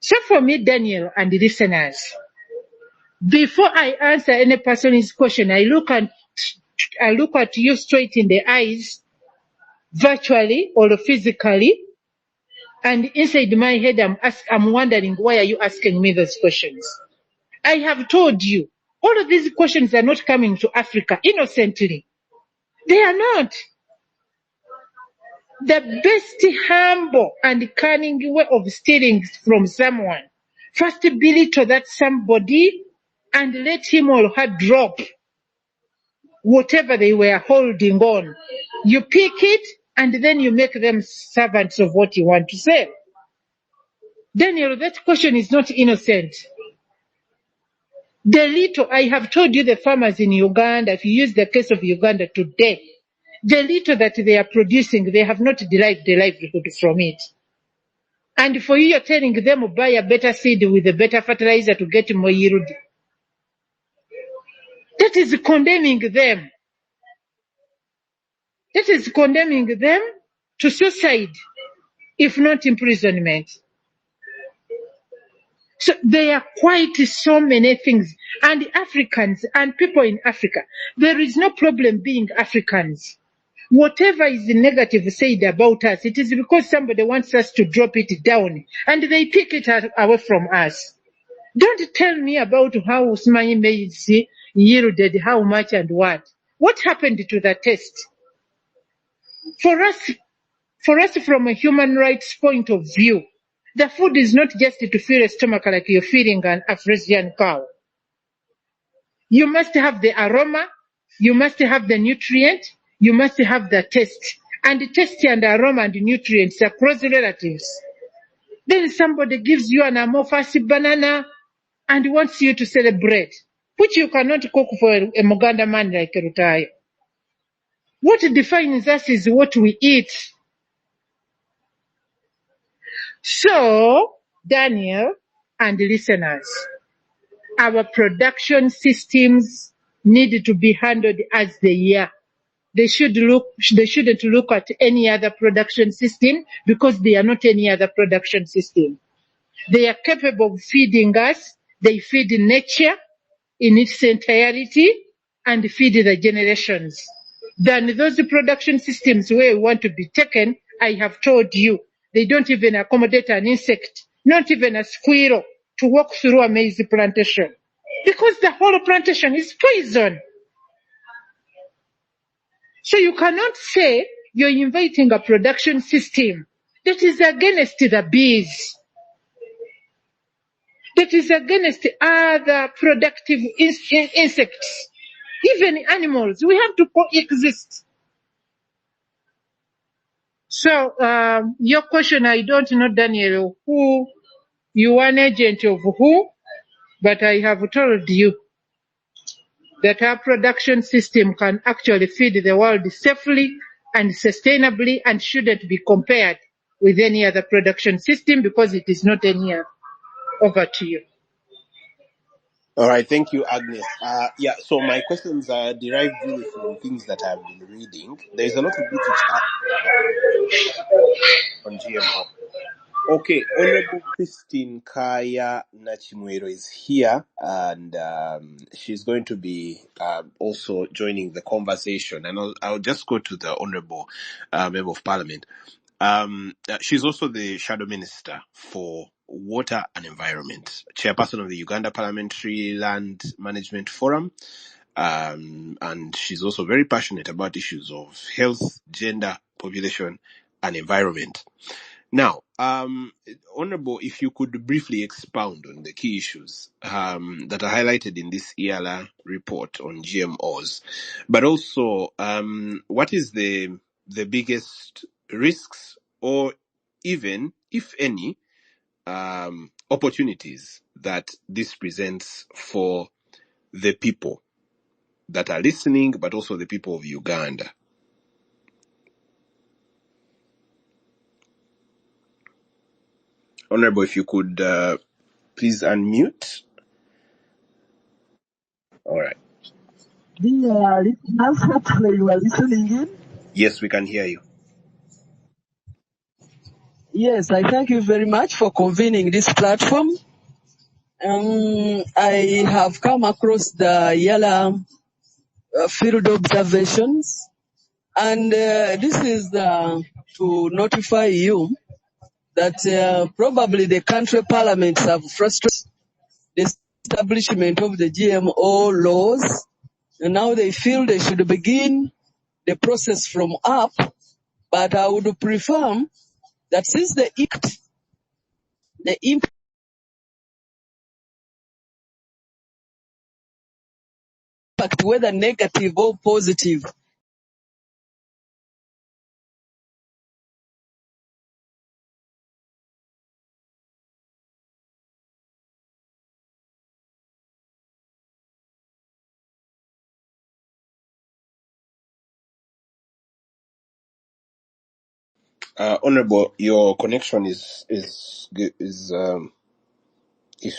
So for me, Daniel and the listeners, before I answer any person's question, I look at you straight in the eyes, virtually or physically, and inside my head I'm wondering, why are you asking me those questions? I have told you, all of these questions are not coming to Africa innocently. They are not. The best humble and cunning way of stealing from someone, first belittle that somebody and let him or her drop whatever they were holding on. You pick it and then you make them servants of what you want to say. Daniel, that question is not innocent. The little, I have told you, the farmers in Uganda, if you use the case of Uganda today, the little that they are producing, they have not derived their livelihood from it. And for you, you're telling them buy a better seed with a better fertilizer to get more yield. That is condemning them. That is condemning them to suicide, if not imprisonment. So there are quite so many things. And Africans and people in Africa, there is no problem being Africans. Whatever is negative said about us, it is because somebody wants us to drop it down and they pick it away from us. Don't tell me about how Usmani maize yielded how much and what. What happened to the test? For us, from a human rights point of view, the food is not just to fill a stomach like you're feeding an Afrasian cow. You must have the aroma, you must have the nutrient, you must have the taste. And the taste and aroma and nutrients are close relatives. Then somebody gives you an amorphous banana and wants you to celebrate, which you cannot cook for a Muganda man like Rutayo. What defines us is what we eat. So, Daniel and listeners, our production systems need to be handled as they are. They shouldn't look at any other production system because they are not any other production system. They are capable of feeding us. They feed nature in its entirety and feed the generations. Than those production systems where we want to be taken, I have told you, they don't even accommodate an insect, not even a squirrel, to walk through a maize plantation. Because the whole plantation is poison. So you cannot say you're inviting a production system that is against the bees, that is against other productive insects, even animals. We have to coexist. So your question, I don't know, Daniel, who you are an agent of who, but I have told you that our production system can actually feed the world safely and sustainably and shouldn't be compared with any other production system because it is not any other. Over to you. All right, thank you, Agnes. Yeah, so my questions are derived really from things that I've been reading. There's a lot of literature on GMO. Okay, Honorable Christine Kaya Nachimwero is here, and she's going to be also joining the conversation. And I'll just go to the Honorable Member of Parliament. She's also the Shadow Minister for Water and Environment, Chairperson of the Uganda Parliamentary Land Management Forum, and she's also very passionate about issues of health, gender, population, and environment. Now, Honorable, if you could briefly expound on the key issues that are highlighted in this EALA report on GMOs, but also what is the biggest risks or even, if any, opportunities that this presents for the people that are listening, but also the people of Uganda? Honorable, if you could please unmute. All right. Dear listeners, hopefully you are listening in. Yes, we can hear you. Yes, I thank you very much for convening this platform. I have come across the Yala field observations, and this is to notify you that probably the country parliaments have frustrated the establishment of the GMO laws, and now they feel they should begin the process from up. But I would prefer that since the impact, whether negative or positive, Honorable, your connection is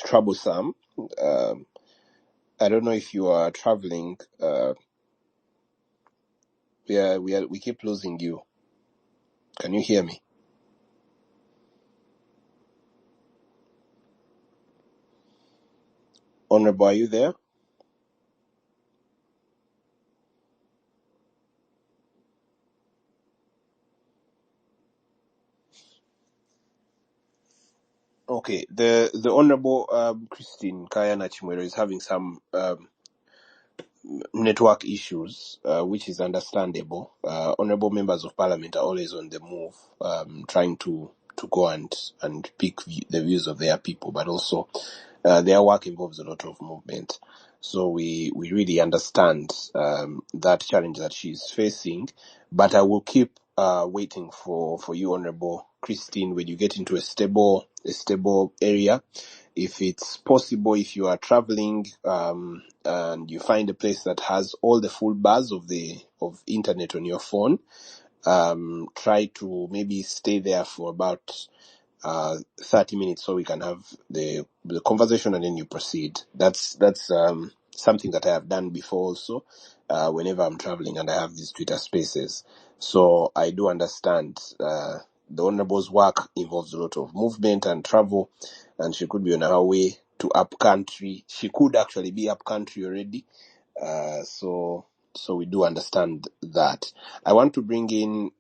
troublesome. I don't know if you are traveling. We keep losing you. Can you hear me? Honorable, are you there? Okay. The Honorable Christine Kayana Chimwero is having some network issues, which is understandable. Honorable members of parliament are always on the move, trying to go and pick the views of their people, but also their work involves a lot of movement. So we really understand that challenge that she's facing, but I will keep waiting for you, Honorable Christine, when you get into a stable area. If it's possible, if you are traveling and you find a place that has all the full bars of internet on your phone, try to maybe stay there for about 30 minutes so we can have the conversation and then you proceed. That's something that I have done before also, whenever I'm traveling and I have these Twitter spaces. So I do understand the Honorable's work involves a lot of movement and travel, and she could be on her way to up country. She could actually be up country already. So we do understand that. I want to bring in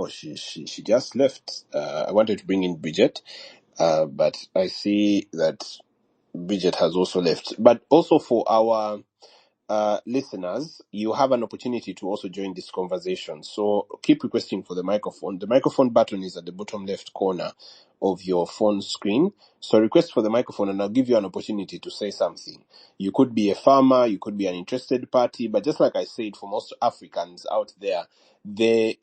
she just left. I wanted to bring in Bridget, but I see that Bridget has also left. But also for our listeners, you have an opportunity to also join this conversation. So keep requesting for the microphone. The microphone button is at the bottom left corner of your phone screen. So request for the microphone and I'll give you an opportunity to say something. You could be a farmer, you could be an interested party, but just like I said, for most Africans out there, the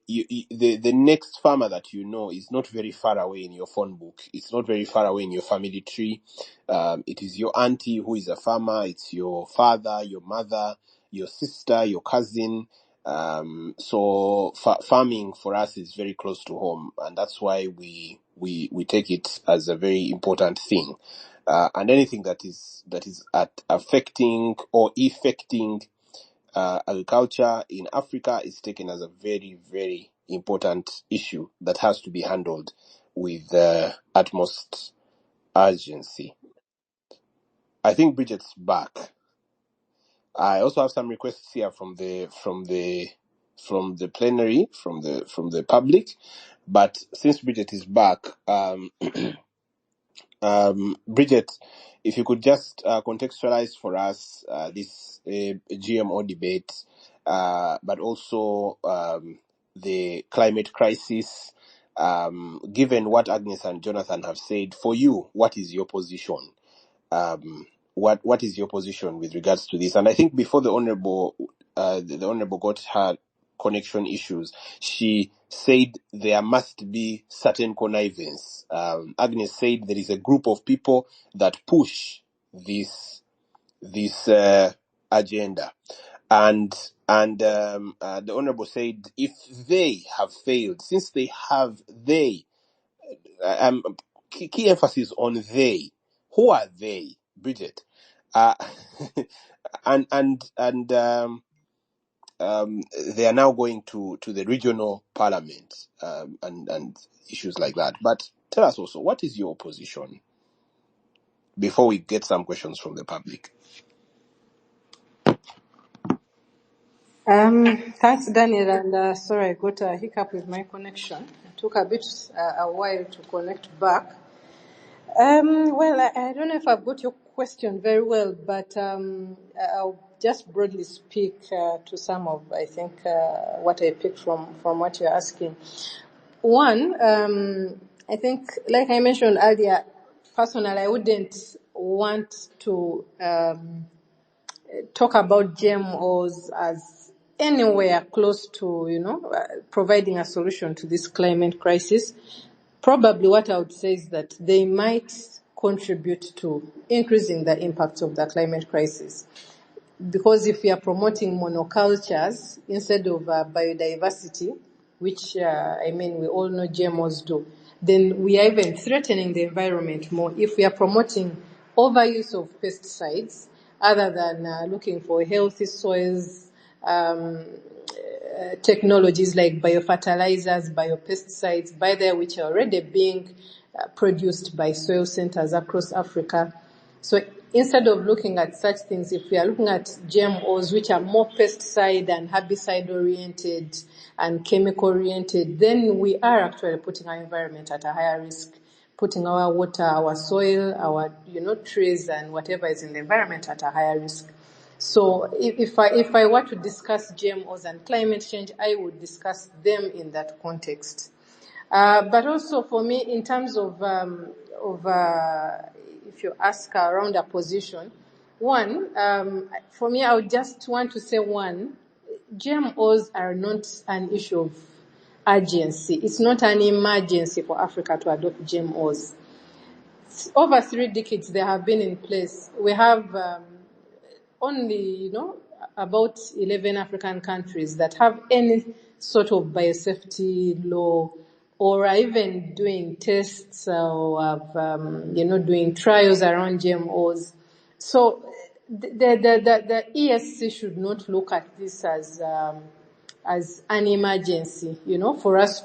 next farmer that you know is not very far away in your phone book. It's not very far away in your family tree. It is your auntie who is a farmer. It's your father, your mother, your sister, your cousin. So farming for us is very close to home, and that's why we take it as a very important thing. And anything that is affecting or affecting agriculture in Africa is taken as a very, very important issue that has to be handled with the utmost urgency. I think Bridget's back. I also have some requests here from the plenary, from the public. But since Bridget is back, Bridget, if you could just contextualize for us this GMO debate, but also the climate crisis. Given what Agnes and Jonathan have said, for you, what is your position? What is your position with regards to this? And I think before the honorable got her connection issues, she said there must be certain connivance. Agnes said there is a group of people that push this agenda, and the honorable said if they have failed, since they key emphasis on they. Who are they, Bridget? And they are now going to the regional parliament and issues like that. But tell us also, what is your position before we get some questions from the public? Thanks, Daniel, and sorry I got a hiccup with my connection. It took a while to connect back. Well, I don't know if I've got your question very well, but I'll just broadly speak to some of, I think, what I picked from what you're asking. One, I think, like I mentioned earlier, personally, I wouldn't want to talk about GMOs as anywhere close to, providing a solution to this climate crisis. Probably what I would say is that they might contribute to increasing the impact of the climate crisis. Because if we are promoting monocultures instead of biodiversity, which we all know GMOs do, then we are even threatening the environment more if we are promoting overuse of pesticides other than looking for healthy soils, technologies like biofertilizers, biopesticides, by there which are already being produced by soil centers across Africa. So instead of looking at such things, if we are looking at GMOs, which are more pesticide and herbicide oriented and chemical oriented, then we are actually putting our environment at a higher risk, putting our water, our soil, our trees and whatever is in the environment at a higher risk. So if I were to discuss GMOs and climate change, I would discuss them in that context. But also for me, in terms of if you ask around a position, for me, I would just want to say GMOs are not an issue of urgency. It's not an emergency for Africa to adopt GMOs. Over 3 decades they have been in place. We have only, about 11 African countries that have any sort of biosafety law or are even doing tests or have, doing trials around GMOs. So the ESC should not look at this as an emergency, for us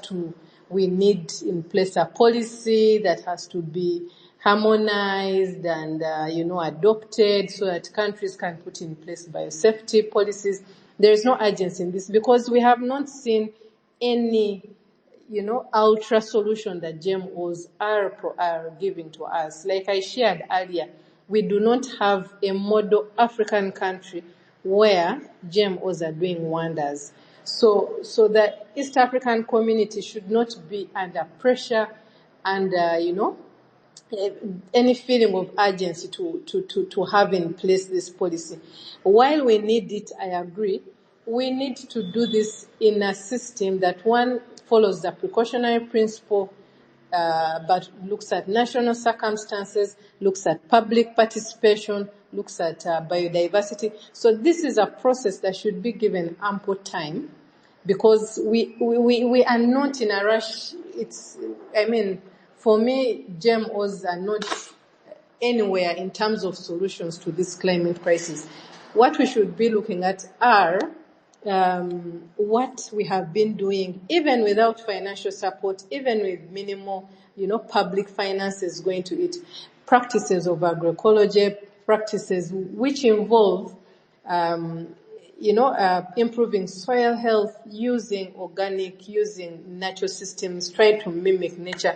we need in place a policy that has to be harmonized and, adopted so that countries can put in place biosafety policies. There is no urgency in this because we have not seen any, ultra solution that GMOs are giving to us. Like I shared earlier, we do not have a model African country where GMOs are doing wonders. So the East African community should not be under pressure and, any feeling of urgency to have in place this policy. While we need it, I agree, we need to do this in a system that follows the precautionary principle, but looks at national circumstances, looks at public participation, looks at biodiversity. So this is a process that should be given ample time because we are not in a rush. For me, GMOs are not anywhere in terms of solutions to this climate crisis. What we should be looking at are what we have been doing, even without financial support, even with minimal, public finances going to it. Practices of agroecology, practices which involve, improving soil health, using organic, using natural systems, trying to mimic nature.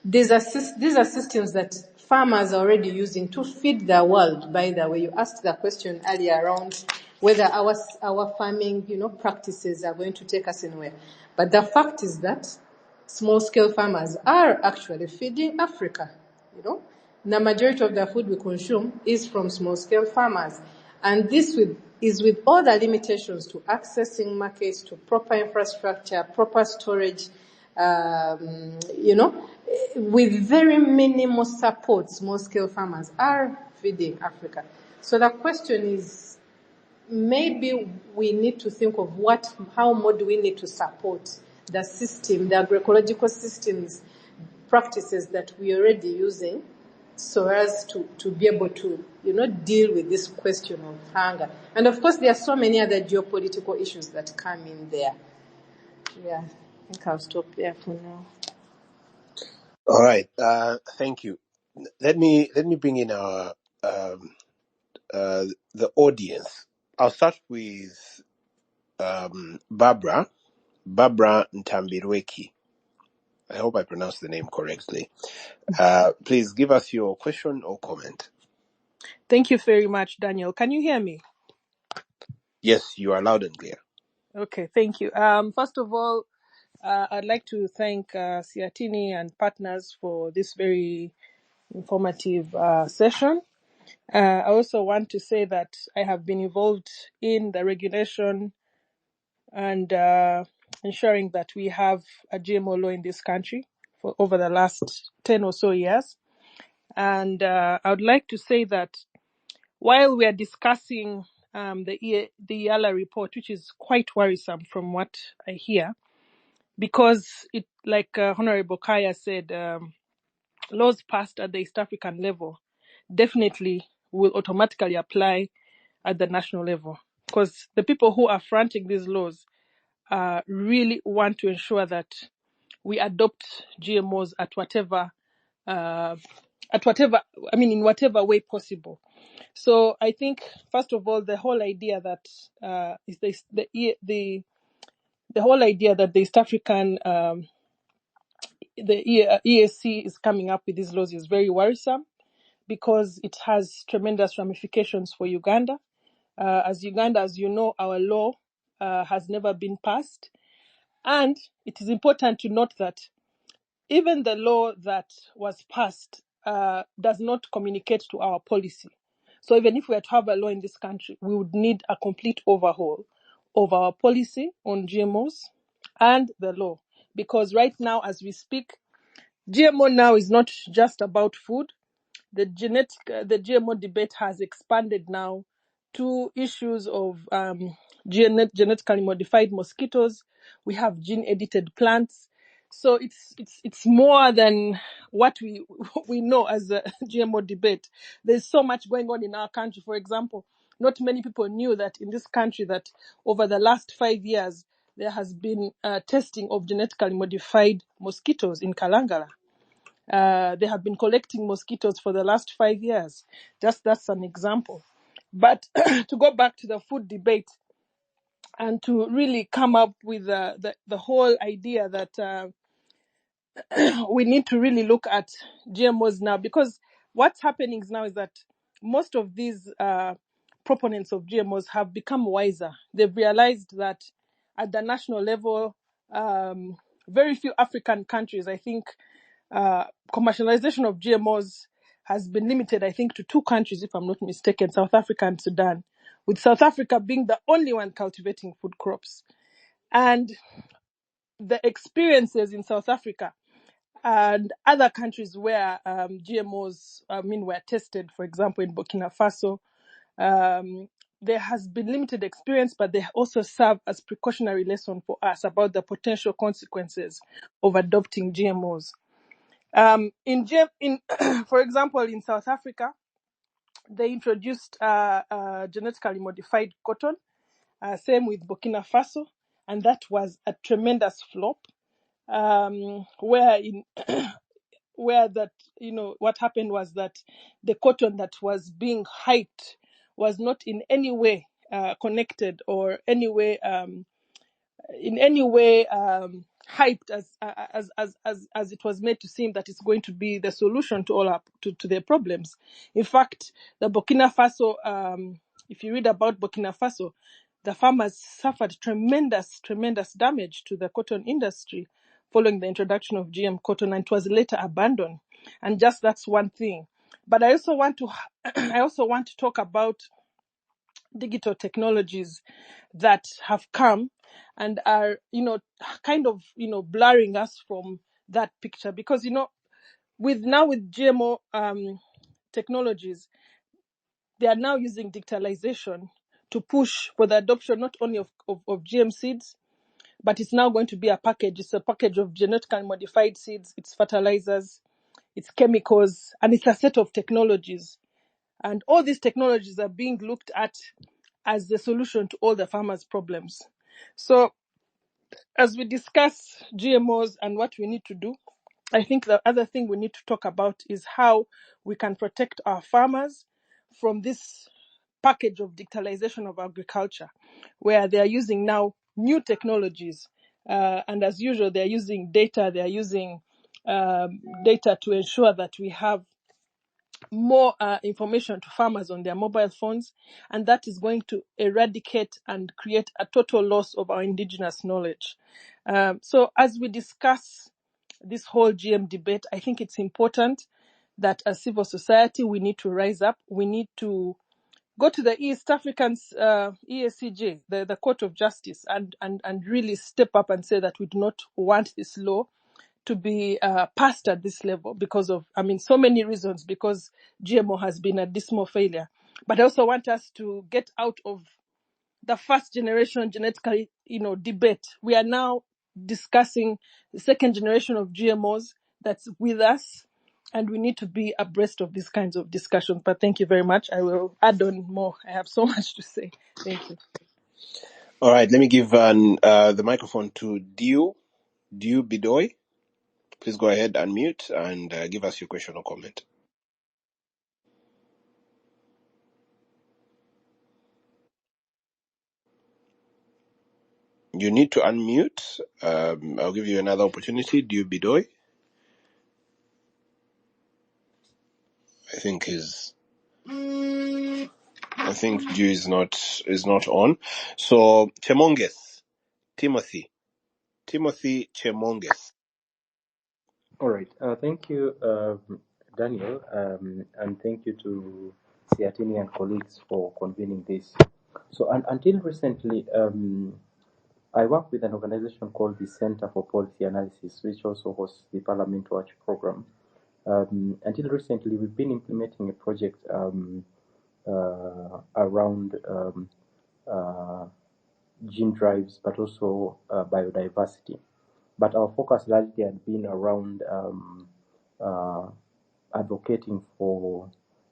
These are systems that farmers are already using to feed the world. By the way, you asked the question earlier around whether our farming, practices are going to take us anywhere. But the fact is that small-scale farmers are actually feeding Africa. The majority of the food we consume is from small-scale farmers, and this is with all the limitations to accessing markets, to proper infrastructure, proper storage. With very minimal support, small-scale farmers are feeding Africa. So the question is, maybe we need to think of how more do we need to support the system, the agroecological systems, practices that we're already using, so as to be able to, deal with this question of hunger. And of course, there are so many other geopolitical issues that come in there. Yeah, I think I'll stop there for now. All right. Thank you. Let me bring in our the audience. I'll start with Barbara Ntambirweki. I hope I pronounced the name correctly. Please give us your question or comment. Thank you very much, Daniel. Can you hear me? Yes, you are loud and clear. Okay, thank you. First of all, I'd like to thank Siatini and partners for this very informative session. I also want to say that I have been involved in the regulation and ensuring that we have a GMO law in this country for over the last 10 or so years. And I would like to say that while we are discussing the EALA report, which is quite worrisome from what I hear, because it, like Honorable Kaya said, laws passed at the East African level definitely will automatically apply at the national level, because the people who are fronting these laws really want to ensure that we adopt GMOs uh, in whatever way possible. So I think, first of all, the whole idea that is the whole idea that the East African EAC is coming up with these laws is very worrisome, because it has tremendous ramifications for Uganda. As Uganda, as you know, our law has never been passed. And it is important to note that even the law that was passed does not communicate to our policy. So even if we are to have a law in this country, we would need a complete overhaul of our policy on GMOs and the law. Because right now, as we speak, GMO now is not just about food. The GMO debate has expanded now to issues of genetically modified mosquitoes. We have gene-edited plants. So it's more than what we know as a GMO debate. There's so much going on in our country. For example, not many people knew that in this country that over the last 5 years there has been testing of genetically modified mosquitoes in Kalangala. They have been collecting mosquitoes for the last 5 years. That's an example. But to go back to the food debate and to really come up with the whole idea that we need to really look at GMOs now, because what's happening now is that most of these proponents of GMOs have become wiser. They've realized that at the national level, very few African countries, I think, commercialization of GMOs has been limited, I think, to 2 countries, if I'm not mistaken, South Africa and Sudan, with South Africa being the only one cultivating food crops. And the experiences in South Africa and other countries where GMOs, were tested, for example, in Burkina Faso, there has been limited experience, but they also serve as precautionary lesson for us about the potential consequences of adopting GMOs. For example, in South Africa, they introduced genetically modified cotton. Same with Burkina Faso, and that was a tremendous flop. Where that, what happened was that the cotton that was being hyped was not in any way connected or in any way hyped as it was made to seem that it's going to be the solution to all to their problems. In fact, the Burkina Faso, if you read about Burkina Faso, the farmers suffered tremendous damage to the cotton industry following the introduction of GM cotton, and it was later abandoned. And just that's one thing. But I also want to talk about digital technologies that have come and are, kind of, blurring us from that picture, because, with GMO technologies, they are now using digitalization to push for the adoption not only of GM seeds, but it's now going to be a package. It's a package of genetically modified seeds, it's fertilizers, it's chemicals, and it's a set of technologies. And all these technologies are being looked at as the solution to all the farmers' problems. So as we discuss GMOs and what we need to do, I think the other thing we need to talk about is how we can protect our farmers from this package of digitalization of agriculture, where they are using now new technologies. And as usual, they're using data. They're using data to ensure that we have more information to farmers on their mobile phones, and that is going to eradicate and create a total loss of our indigenous knowledge. So as we discuss this whole GM debate, I think it's important that as civil society, we need to rise up. We need to go to the East African EACJ, the Court of Justice, and really step up and say that we do not want this law to be passed at this level because of, so many reasons, because GMO has been a dismal failure. But I also want us to get out of the first generation genetically, debate. We are now discussing the second generation of GMOs that's with us, and we need to be abreast of these kinds of discussions. But thank you very much. I will add on more. I have so much to say. Thank you. All right, let me give the microphone to Diu Bidoy. Please go ahead, unmute, and give us your question or comment. You need to unmute. I'll give you another opportunity. Diu Bidoy. I think Diu is not on. So Chemonges, Timothy Chemonges. All right. Thank you, Daniel, and thank you to Siatini and colleagues for convening this. So, until recently, I work with an organization called the Center for Policy Analysis, which also hosts the Parliament Watch program. Until recently, we've been implementing a project around gene drives, but also biodiversity. But our focus largely had been around advocating for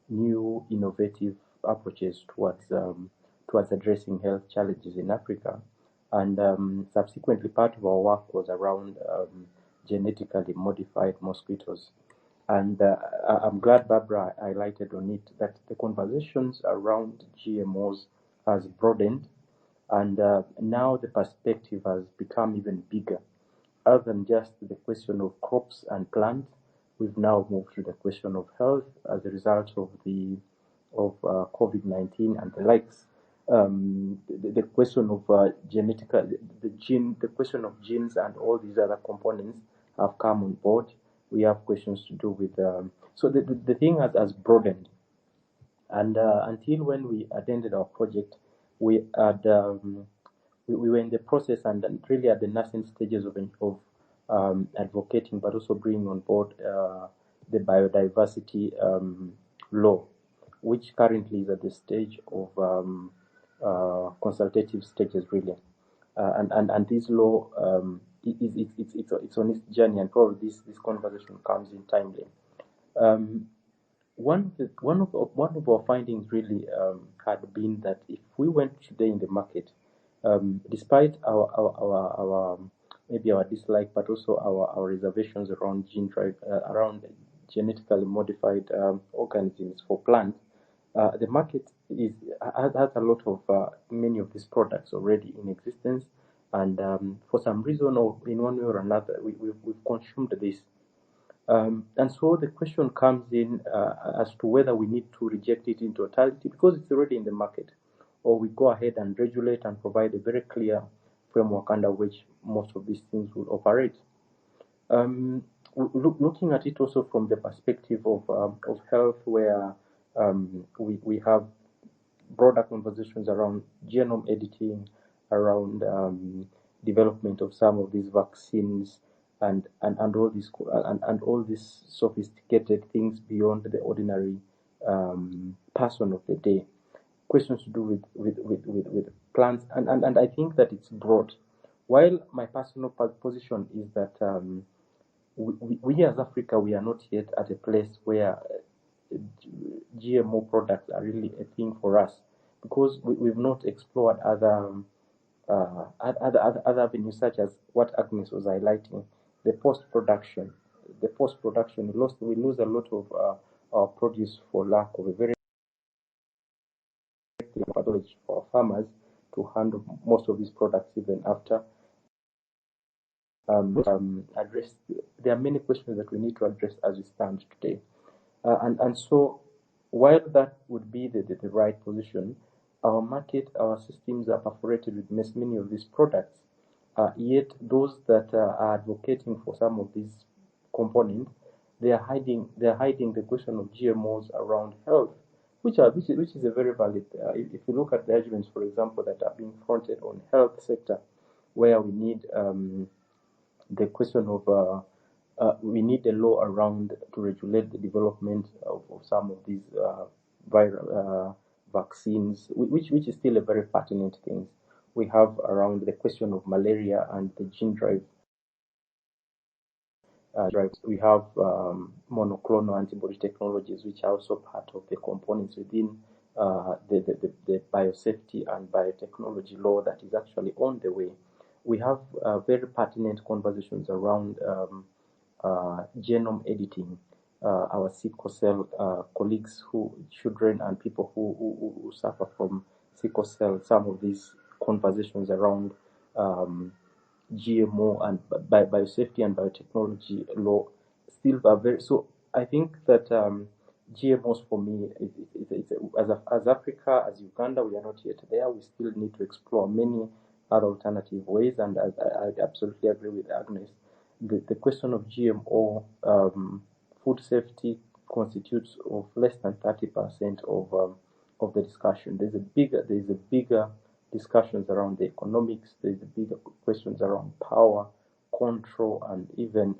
new innovative approaches towards addressing health challenges in Africa. And subsequently, part of our work was around genetically modified mosquitoes. And I'm glad Barbara highlighted on it that the conversations around GMOs has broadened, and now the perspective has become even bigger. Other than just the question of crops and plants, we've now moved to the question of health as a result of COVID-19 and the likes. The question of the question of genes and all these other components have come on board. We have questions to do with so the thing has broadened, and until when we attended our project, we had we were in the process and really at the nascent stages of advocating, but also bringing on board the biodiversity law, which currently is at the stage of consultative stages, really. And this law it's on its journey, and probably this conversation comes in timely. One of our findings really had been that if we went today in the market, despite our maybe our dislike, but also our reservations around gene drive, around genetically modified organisms for plants, the market has a lot of many of these products already in existence, and for some reason or in one way or another, we've consumed this. And so the question comes in as to whether we need to reject it in totality because it's already in the market, or we go ahead and regulate and provide a very clear framework under which most of these things will operate. Looking at it also from the perspective of health, where we have broader conversations around genome editing, around development of some of these vaccines, and all these sophisticated things beyond the ordinary person of the day. Questions to do with plants, and I think that it's broad. While my personal position is that we as Africa, we are not yet at a place where GMO products are really a thing for us, because we've not explored other avenues, such as what Agnes was highlighting, the post-production. We lose a lot of our produce for lack of a very clear methodology for our farmers to handle most of these products even after address. There are many questions that we need to address as we stand today, and so while that would be the right position, our market, our systems are perforated with many of these products. Yet those that are advocating for some of these components, they are hiding the question of GMOs around health, which is a very valid. If you look at the arguments, for example, that are being fronted on health sector, where we need the question of we need a law around to regulate the development of some of these vaccines, which is still a very pertinent thing. We have around the question of malaria and the gene drive We have monoclonal antibody technologies, which are also part of the components within the biosafety and biotechnology law that is actually on the way. We have very pertinent conversations around genome editing. Our sickle cell colleagues, children and people who suffer from sickle cell, some of these conversations around GMO and biosafety and biotechnology law still are very. So I think that GMOs for me, as Africa, as Uganda, we are not yet there. We still need to explore many other alternative ways, and I absolutely agree with Agnes. The question of GMO food safety constitutes of less than 30% of the discussion. There's a bigger discussions around the economics. There's a bigger questions around power, control, and even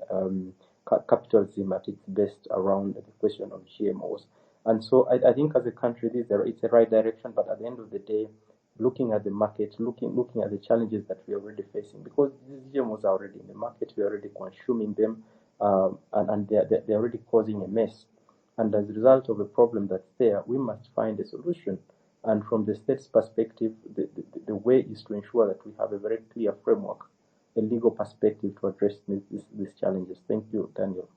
capitalism at its best around the question of GMOs. And so I think as a country, it's the right direction. But at the end of the day, looking at the market, looking at the challenges that we're already facing, because these GMOs are already in the market, we're already consuming them, and they're already causing a mess. And as a result of a problem that's there, we must find a solution. And from the state's perspective, the way is to ensure that we have a very clear framework, a legal perspective to address these challenges. Thank you, Daniel.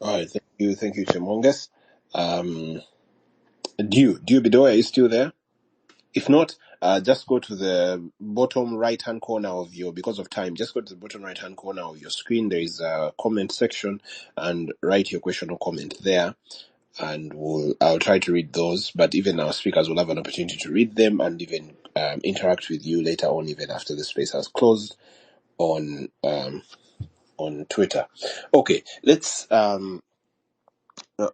All right, thank you, Chemonges. Dew Bidoy, are you still there? If not, just go to the bottom right-hand corner of because of time, just go to the bottom right-hand corner of your screen. There is a comment section, and write your question or comment there, and I'll try to read those. But even our speakers will have an opportunity to read them and even interact with you later on, even after the space has closed on Twitter. Okay, let's.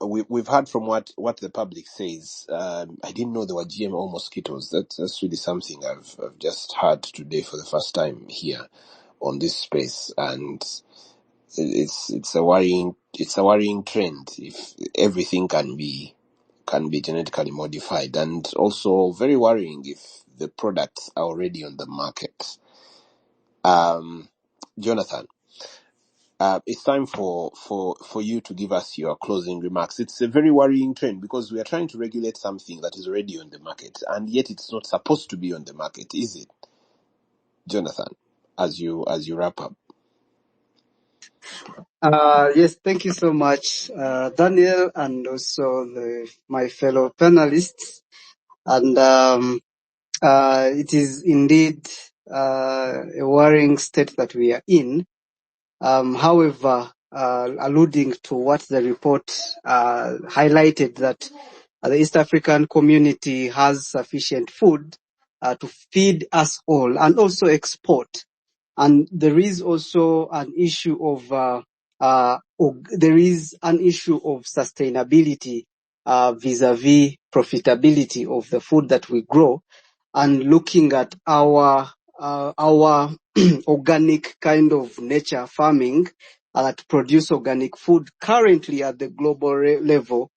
We've heard from what the public says. I didn't know there were GMO mosquitoes. That's really something I've just heard today for the first time here on this space, and it's a worrying trend if everything can be genetically modified, and also very worrying if the products are already on the market. Jonathan, it's time for you to give us your closing remarks. It's a very worrying trend because we are trying to regulate something that is already on the market, and yet it's not supposed to be on the market, is it? Jonathan, as you wrap up. Yes, thank you so much, Daniel, and also my fellow panelists. And it is indeed a worrying state that we are in. However, alluding to what the report highlighted, that the East African community has sufficient food to feed us all and also export. And there is also an issue of sustainability vis-a-vis profitability of the food that we grow, and looking at our organic kind of nature farming that produce organic food currently at the global level.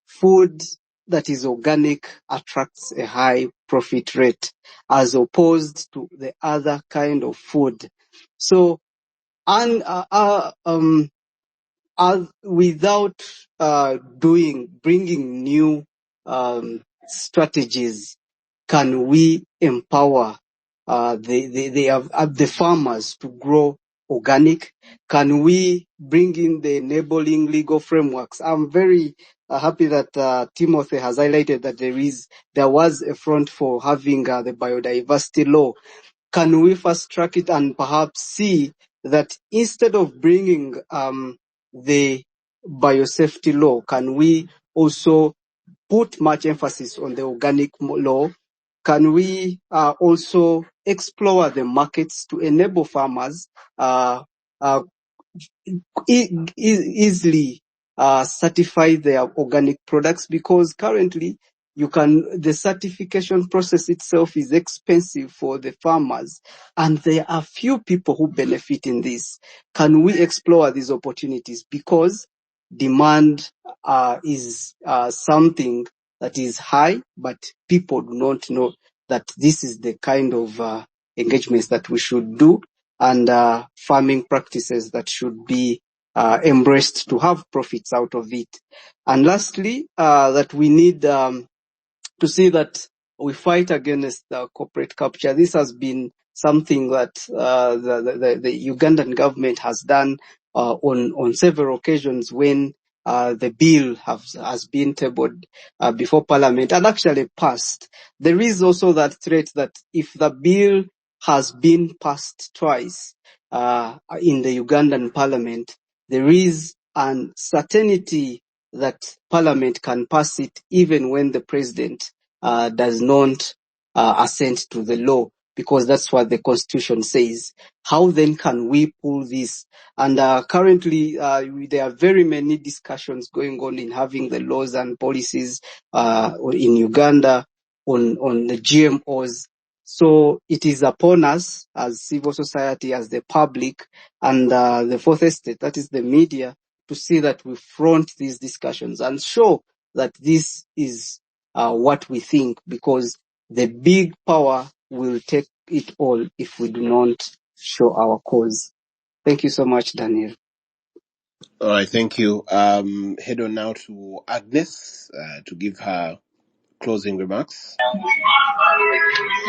Food that is organic attracts a high profit rate as opposed to the other kind of food. So, without bringing new strategies, can we empower the farmers to grow organic? Can we bring in the enabling legal frameworks? I'm very happy that Timothy has highlighted that there was a front for having the biodiversity law. Can we fast track it and perhaps see that instead of bringing the biosafety law, can we also put much emphasis on the organic law? Can we also explore the markets to enable farmers easily certify their organic products? Because currently the certification process itself is expensive for the farmers, and there are few people who benefit in this. Can we explore these opportunities? Because demand is something that is high, but people do not know that this is the kind of engagements that we should do, and farming practices that should be embraced to have profits out of it. And lastly, that we need to see that we fight against corporate capture. This has been something that the Ugandan government has done on several occasions when the bill has been tabled before Parliament and actually passed. There is also that threat that if the bill has been passed twice in the Ugandan Parliament, there is uncertainty that Parliament can pass it even when the President does not assent to the law, because that's what the Constitution says. How then can we pull this? And currently, there are very many discussions going on in having the laws and policies in Uganda on the GMOs. So it is upon us as civil society, as the public, and the fourth estate, that is the media, to see that we front these discussions and show that this is what we think, because the big power will take it all if we do not show our cause. Thank you so much, Daniel. All right, thank you. Head on now to Agnes to give her closing remarks.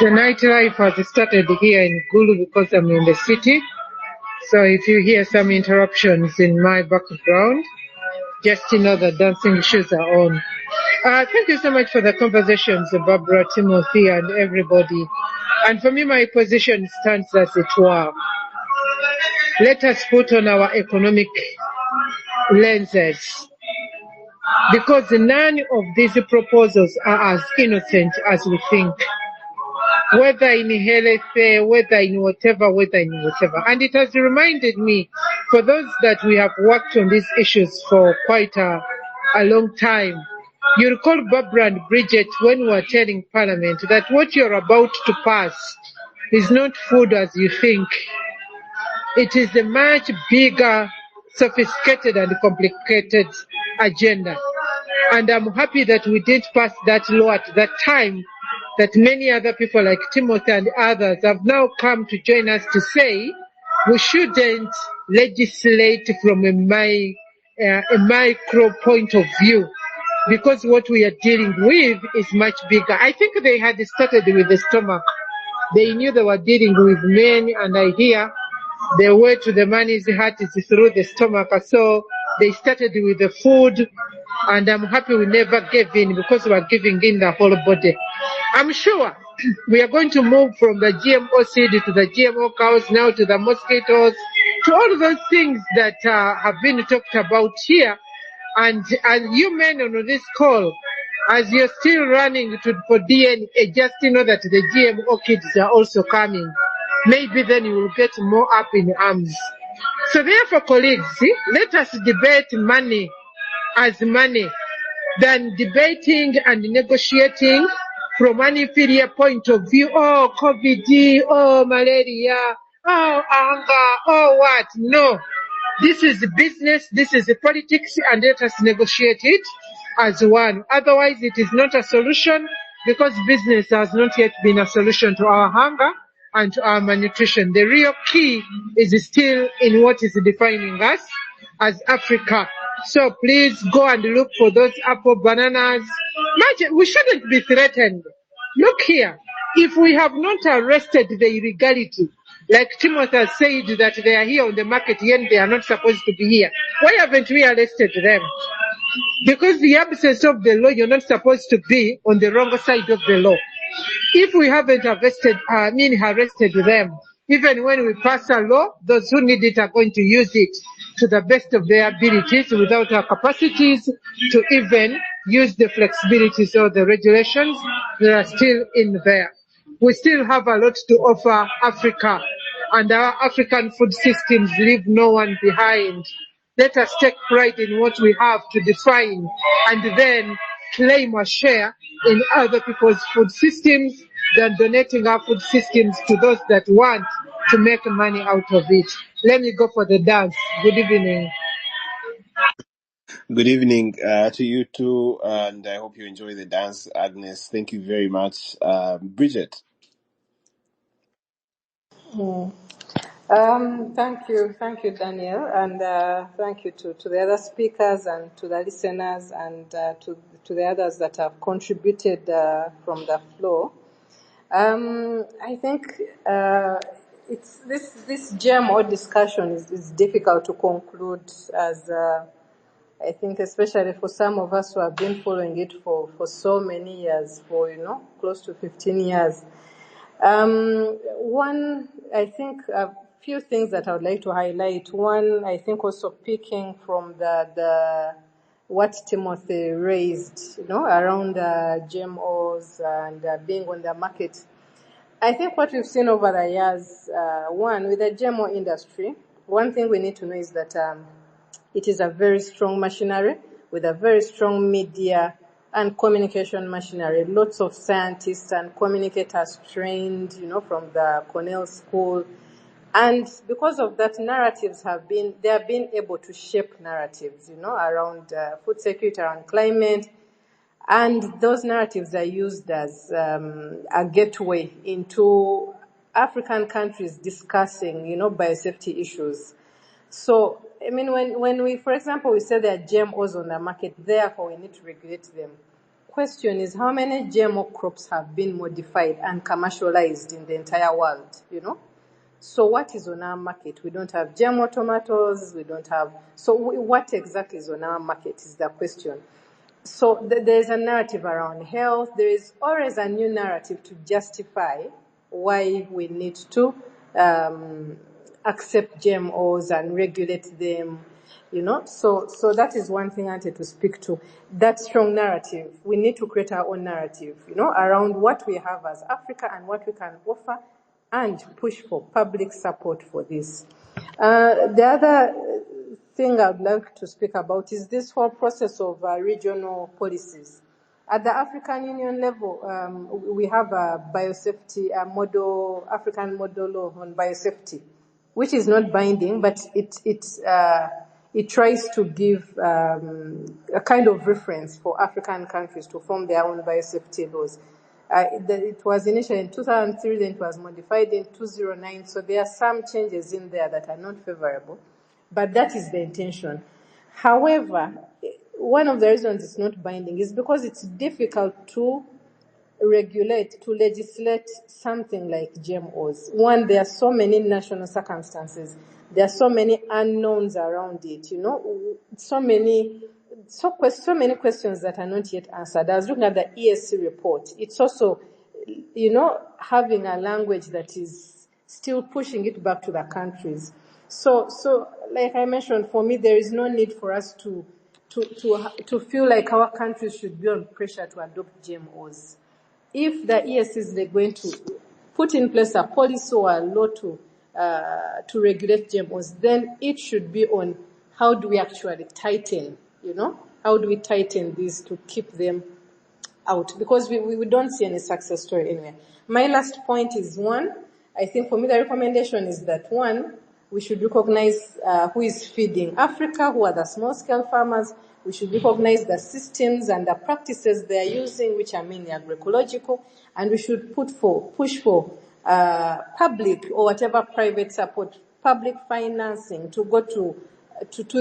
The nightlife has started here in Gulu because I'm in the city. So if you hear some interruptions in my background, just to know that dancing shoes are on. Thank you so much for the conversations, Barbara, Timothy, and everybody. And for me, my position stands as it were. Let us put on our economic lenses, because none of these proposals are as innocent as we think. Whether in health, whether in whatever. And it has reminded me, for those that we have worked on these issues for quite a long time, you recall Barbara and Bridget when we were telling Parliament that what you're about to pass is not food as you think. It is a much bigger, sophisticated and complicated agenda. And I'm happy that we did pass that law at that time, that many other people like Timothy and others have now come to join us to say we shouldn't legislate from a micro point of view, because what we are dealing with is much bigger. I think they had started with the stomach. They knew they were dealing with men, and I hear the way to the man's heart is through the stomach. So they started with the food, and I'm happy we never gave in, because we are giving in the whole body. I'm sure we are going to move from the GMO seed to the GMO cows, now to the mosquitoes, to all those things that have been talked about here. And you men on this call, as you're still running for DNA, just to know that the GMO kids are also coming. Maybe then you will get more up in arms. So therefore, colleagues, let us debate money as money than debating and negotiating from an inferior point of view. Oh, COVID, oh, malaria, oh, anger, oh, what? No. This is business, this is politics, and let us negotiate it as one. Otherwise, it is not a solution, because business has not yet been a solution to our hunger and to our malnutrition. The real key is still in what is defining us as Africa. So please go and look for those apple bananas. Imagine, we shouldn't be threatened. Look here, if we have not arrested the illegality, like Timothy has said that they are here on the market, yet they are not supposed to be here, why haven't we arrested them? Because the absence of the law, you're not supposed to be on the wrong side of the law. If we haven't arrested them, even when we pass a law, those who need it are going to use it to the best of their abilities without our capacities to even use the flexibilities of the regulations that are still in there. We still have a lot to offer Africa, and our African food systems leave no one behind. Let us take pride in what we have to define, and then claim a share in other people's food systems than donating our food systems to those that want to make money out of it. Let me go for the dance. Good evening. Good evening to you too, and I hope you enjoy the dance, Agnes. Thank you very much. Bridget. Thank you, Daniel, and thank you to the other speakers and to the listeners and to the others that have contributed from the floor. I think it's this GMO discussion is difficult to conclude as I think especially for some of us who have been following it for so many years, for close to 15 years. One, I think a few things that I would like to highlight. One, I think also picking from the what Timothy raised, around GMOs and being on the market. I think what we've seen over the years, one, with the GMO industry, one thing we need to know is that it is a very strong machinery with a very strong media and communication machinery. Lots of scientists and communicators trained, from the Cornell School. And because of that, they have been able to shape narratives, around food security, around climate. And those narratives are used as a gateway into African countries discussing, biosafety issues. So, I mean, when we, for example, we say there are GMOs on the market, therefore we need to regulate them. Question is, how many GMO crops have been modified and commercialized in the entire world, So what is on our market? We don't have GMO tomatoes, so what exactly is on our market is the question. So there's a narrative around health. There is always a new narrative to justify why we need to accept GMOs and regulate them, So that is one thing I wanted to speak to. That strong narrative. We need to create our own narrative, around what we have as Africa and what we can offer and push for public support for this. The other thing I'd like to speak about is this whole process of regional policies. At the African Union level, we have a biosafety, African model law on biosafety, which is not binding, but it tries to give a kind of reference for African countries to form their own biosafety laws. It was initially in 2003, then it was modified in 2009, so there are some changes in there that are not favorable, but that is the intention. However, one of the reasons it's not binding is because it's difficult to legislate something like GMOs. One, there are so many national circumstances. There are so many unknowns around it, so many questions that are not yet answered. I was looking at the ESC report. It's also, having a language that is still pushing it back to the countries. So like I mentioned, for me, there is no need for us to feel like our countries should be on pressure to adopt GMOs. If the ESC is going to put in place a policy or a law to regulate GMOs, then it should be on how do we actually tighten, how do we tighten these to keep them out? Because we don't see any success story anywhere. My last point is one, I think for me the recommendation is that one, we should recognize who is feeding Africa, who are the small-scale farmers. We should recognize the systems and the practices they are using, which are mainly agroecological, and we should push for public or whatever private support, public financing to go to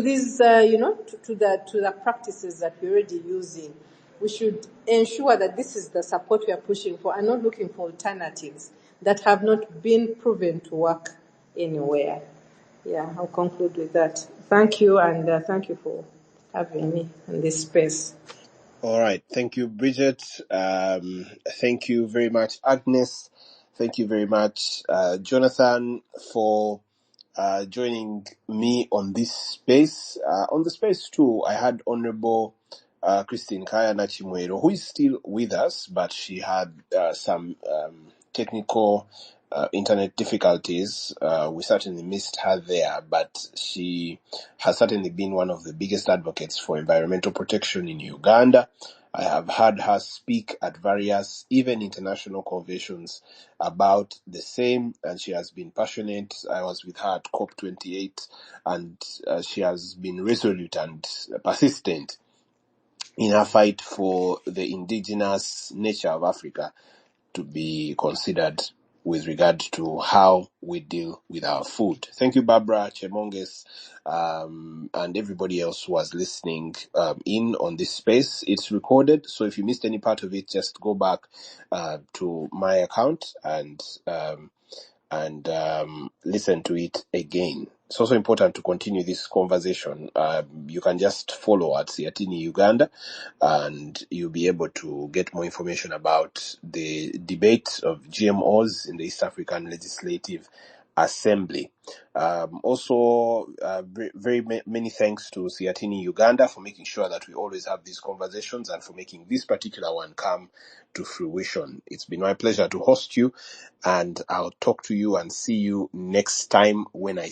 these, to the practices that we're already using. We should ensure that this is the support we are pushing for and not looking for alternatives that have not been proven to work anywhere. Yeah, I'll conclude with that. Thank you, and thank you for having me in this space. All right. Thank you, Bridget. Thank you very much, Agnes. Thank you very much, Jonathan, for joining me on this space. On the space too, I had Honorable Christine Kaya Nachimwero, who is still with us, but she had some technical internet difficulties. We certainly missed her there, but she has certainly been one of the biggest advocates for environmental protection in Uganda. I have heard her speak at various, even international conventions about the same, and she has been passionate. I was with her at COP28, and she has been resolute and persistent in her fight for the indigenous nature of Africa to be considered with regard to how we deal with our food. Thank you, Barbara, Chemonges, and everybody else who was listening in on this space. It's recorded, so if you missed any part of it, just go back to my account and listen to it again. It's also important to continue this conversation. You can just follow at Siatini Uganda, and you'll be able to get more information about the debate of GMOs in the East African Legislative Assembly. Also, many thanks to Siatini Uganda for making sure that we always have these conversations and for making this particular one come to fruition. It's been my pleasure to host you, and I'll talk to you and see you next time when I